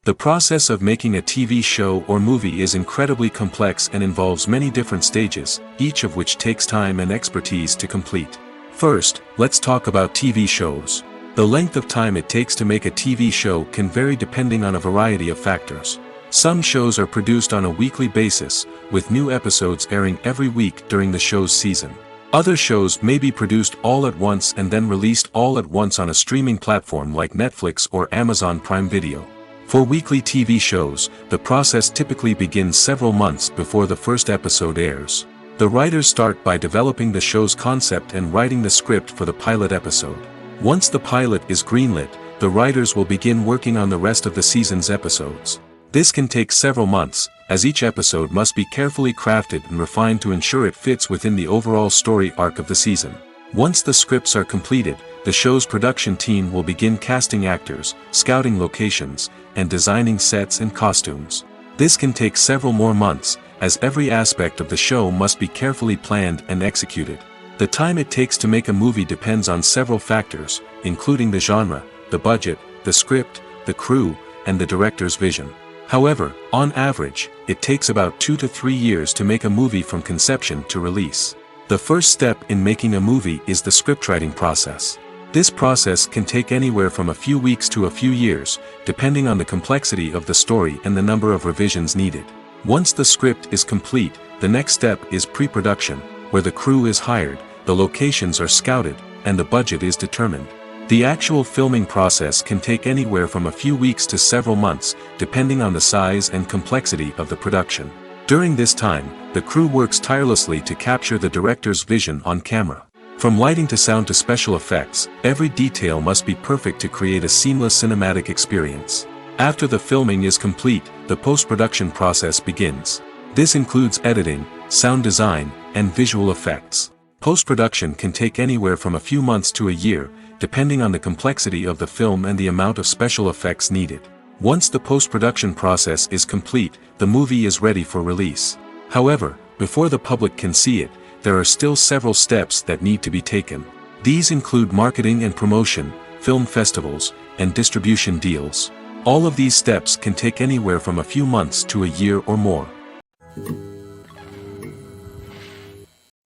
The process of making a TV show or movie is incredibly complex and involves many different stages, each of which takes time and expertise to complete. First, let's talk about TV shows. The length of time it takes to make a TV show can vary depending on a variety of factors. Some shows are produced on a weekly basis, with new episodes airing every week during the show's season. Other shows may be produced all at once and then released all at once on a streaming platform like Netflix or Amazon Prime Video. For weekly TV shows, the process typically begins several months before the first episode airs. The writers start by developing the show's concept and writing the script for the pilot episode. Once the pilot is greenlit, the writers will begin working on the rest of the season's episodes. This can take several months, as each episode must be carefully crafted and refined to ensure it fits within the overall story arc of the season. Once the scripts are completed, the show's production team will begin casting actors, scouting locations, and designing sets and costumes. This can take several more months, as every aspect of the show must be carefully planned and executed. The time it takes to make a movie depends on several factors, including the genre, the budget, the script, the crew, and the director's vision. However, on average, it takes about 2 to 3 years to make a movie from conception to release. The first step in making a movie is the scriptwriting process. This process can take anywhere from a few weeks to a few years, depending on the complexity of the story and the number of revisions needed. Once the script is complete, the next step is pre-production, where the crew is hired, the locations are scouted, and the budget is determined. The actual filming process can take anywhere from a few weeks to several months, depending on the size and complexity of the production. During this time, the crew works tirelessly to capture the director's vision on camera. From lighting to sound to special effects, every detail must be perfect to create a seamless cinematic experience. After the filming is complete, the post-production process begins. This includes editing, sound design, and visual effects. Post-production can take anywhere from a few months to a year, depending on the complexity of the film and the amount of special effects needed. Once the post-production process is complete, the movie is ready for release. However, before the public can see it, there are still several steps that need to be taken. These include marketing and promotion, film festivals, and distribution deals. All of these steps can take anywhere from a few months to a year or more.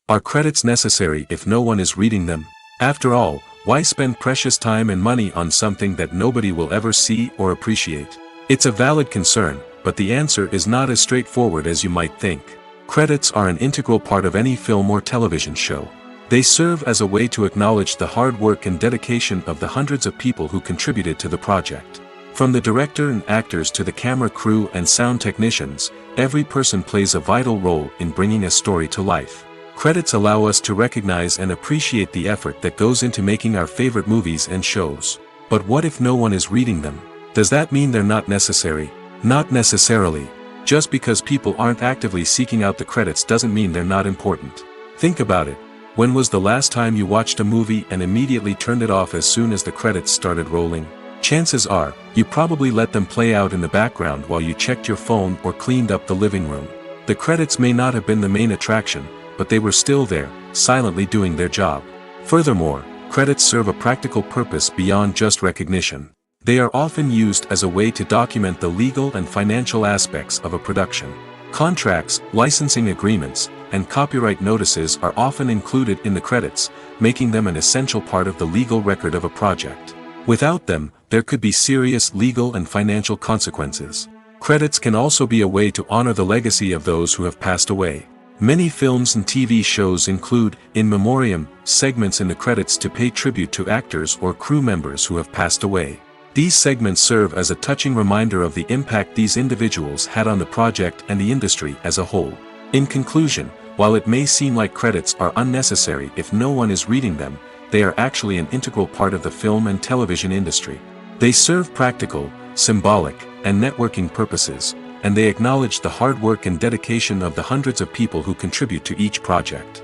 Are credits necessary if no one is reading them? After all, why spend precious time and money on something that nobody will ever see or appreciate? It's a valid concern, but the answer is not as straightforward as you might think. Credits are an integral part of any film or television show. They serve as a way to acknowledge the hard work and dedication of the hundreds of people who contributed to the project. From the director and actors to the camera crew and sound technicians, every person plays a vital role in bringing a story to life. Credits allow us to recognize and appreciate the effort that goes into making our favorite movies and shows. But what if no one is reading them? Does that mean they're not necessary? Not necessarily. Just because people aren't actively seeking out the credits doesn't mean they're not important. Think about it. When was the last time you watched a movie and immediately turned it off as soon as the credits started rolling? Chances are, you probably let them play out in the background while you checked your phone or cleaned up the living room. The credits may not have been the main attraction, but they were still there, silently doing their job. Furthermore, credits serve a practical purpose beyond just recognition. They are often used as a way to document the legal and financial aspects of a production. Contracts, licensing agreements, and copyright notices are often included in the credits, making them an essential part of the legal record of a project. Without them, there could be serious legal and financial consequences. Credits can also be a way to honor the legacy of those who have passed away. Many films and TV shows include, in memoriam, segments in the credits to pay tribute to actors or crew members who have passed away. These segments serve as a touching reminder of the impact these individuals had on the project and the industry as a whole. In conclusion, while it may seem like credits are unnecessary if no one is reading them, they are actually an integral part of the film and television industry. They serve practical, symbolic, and networking purposes, and they acknowledge the hard work and dedication of the hundreds of people who contribute to each project.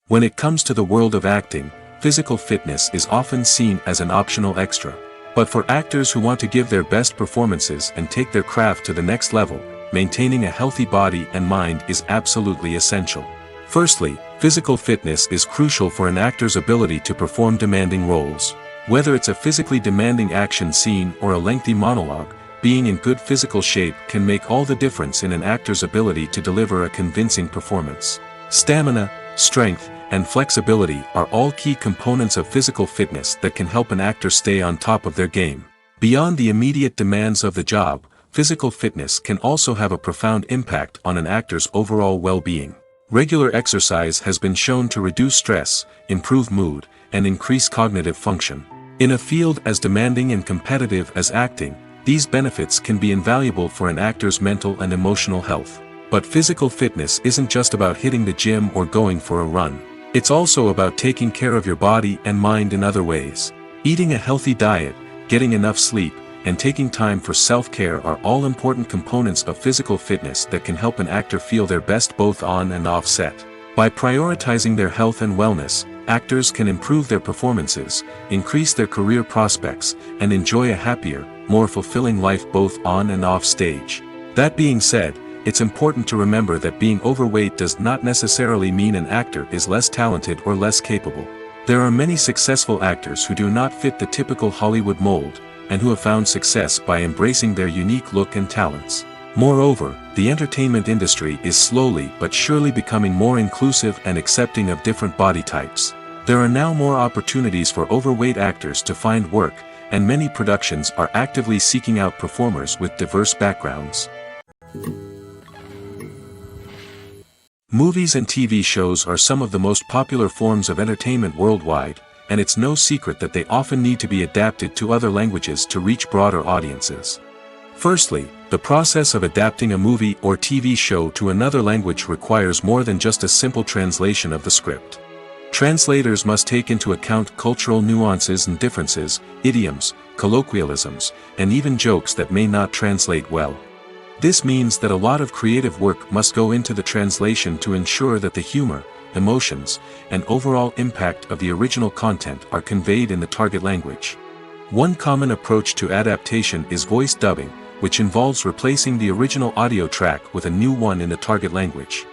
When it comes to the world of acting, physical fitness is often seen as an optional extra. But for actors who want to give their best performances and take their craft to the next level, maintaining a healthy body and mind is absolutely essential. Firstly, physical fitness is crucial for an actor's ability to perform demanding roles. Whether it's a physically demanding action scene or a lengthy monologue, being in good physical shape can make all the difference in an actor's ability to deliver a convincing performance. Stamina, strength, and flexibility are all key components of physical fitness that can help an actor stay on top of their game. Beyond the immediate demands of the job, physical fitness can also have a profound impact on an actor's overall well-being. Regular exercise has been shown to reduce stress, improve mood, and increase cognitive function. In a field as demanding and competitive as acting, these benefits can be invaluable for an actor's mental and emotional health. But physical fitness isn't just about hitting the gym or going for a run. It's also about taking care of your body and mind in other ways. Eating a healthy diet, getting enough sleep, and taking time for self-care are all important components of physical fitness that can help an actor feel their best both on and off set. By prioritizing their health and wellness, actors can improve their performances, increase their career prospects, and enjoy a happier, more fulfilling life both on and off stage. That being said, it's important to remember that being overweight does not necessarily mean an actor is less talented or less capable. There are many successful actors who do not fit the typical Hollywood mold, and who have found success by embracing their unique look and talents. Moreover, the entertainment industry is slowly but surely becoming more inclusive and accepting of different body types. There are now more opportunities for overweight actors to find work, and many productions are actively seeking out performers with diverse backgrounds. Movies and TV shows are some of the most popular forms of entertainment worldwide, and it's no secret that they often need to be adapted to other languages to reach broader audiences. Firstly, the process of adapting a movie or TV show to another language requires more than just a simple translation of the script. Translators must take into account cultural nuances and differences, idioms, colloquialisms, and even jokes that may not translate well. This means that a lot of creative work must go into the translation to ensure that the humor, emotions, and overall impact of the original content are conveyed in the target language. One common approach to adaptation is voice dubbing, which involves replacing the original audio track with a new one in the target language.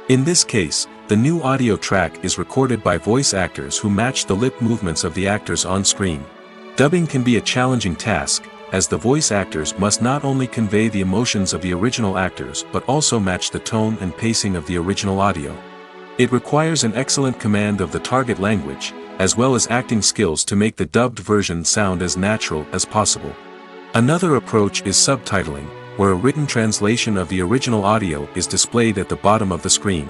In this case, The new audio track is recorded by voice actors who match the lip movements of the actors on screen. Dubbing can be a challenging task, as the voice actors must not only convey the emotions of the original actors but also match the tone and pacing of the original audio. It requires an excellent command of the target language, as well as acting skills to make the dubbed version sound as natural as possible. Another approach is subtitling, where a written translation of the original audio is displayed at the bottom of the screen.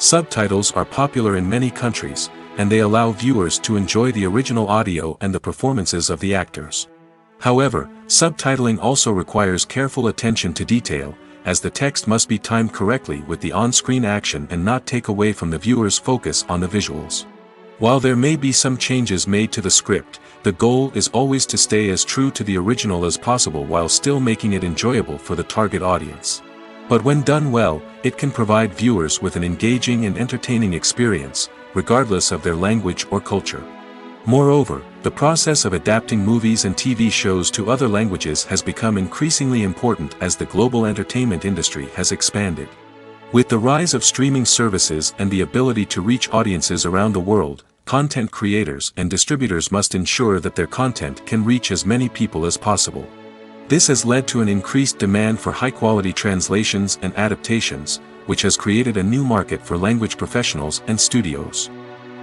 Subtitles are popular in many countries, and they allow viewers to enjoy the original audio and the performances of the actors. However, subtitling also requires careful attention to detail, as the text must be timed correctly with the on-screen action and not take away from the viewer's focus on the visuals. While there may be some changes made to the script, the goal is always to stay as true to the original as possible while still making it enjoyable for the target audience. But when done well, it can provide viewers with an engaging and entertaining experience, regardless of their language or culture. Moreover, the process of adapting movies and TV shows to other languages has become increasingly important as the global entertainment industry has expanded. With the rise of streaming services and the ability to reach audiences around the world, content creators and distributors must ensure that their content can reach as many people as possible. This has led to an increased demand for high-quality translations and adaptations, which has created a new market for language professionals and studios.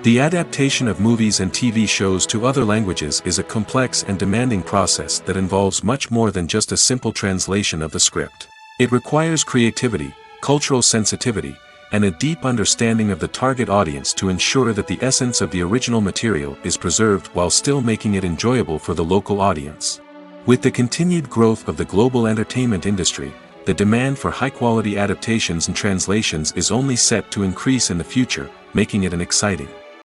The adaptation of movies and TV shows to other languages is a complex and demanding process that involves much more than just a simple translation of the script. It requires creativity, cultural sensitivity, and a deep understanding of the target audience to ensure that the essence of the original material is preserved while still making it enjoyable for the local audience. With the continued growth of the global entertainment industry, the demand for high-quality adaptations and translations is only set to increase in the future, making it an exciting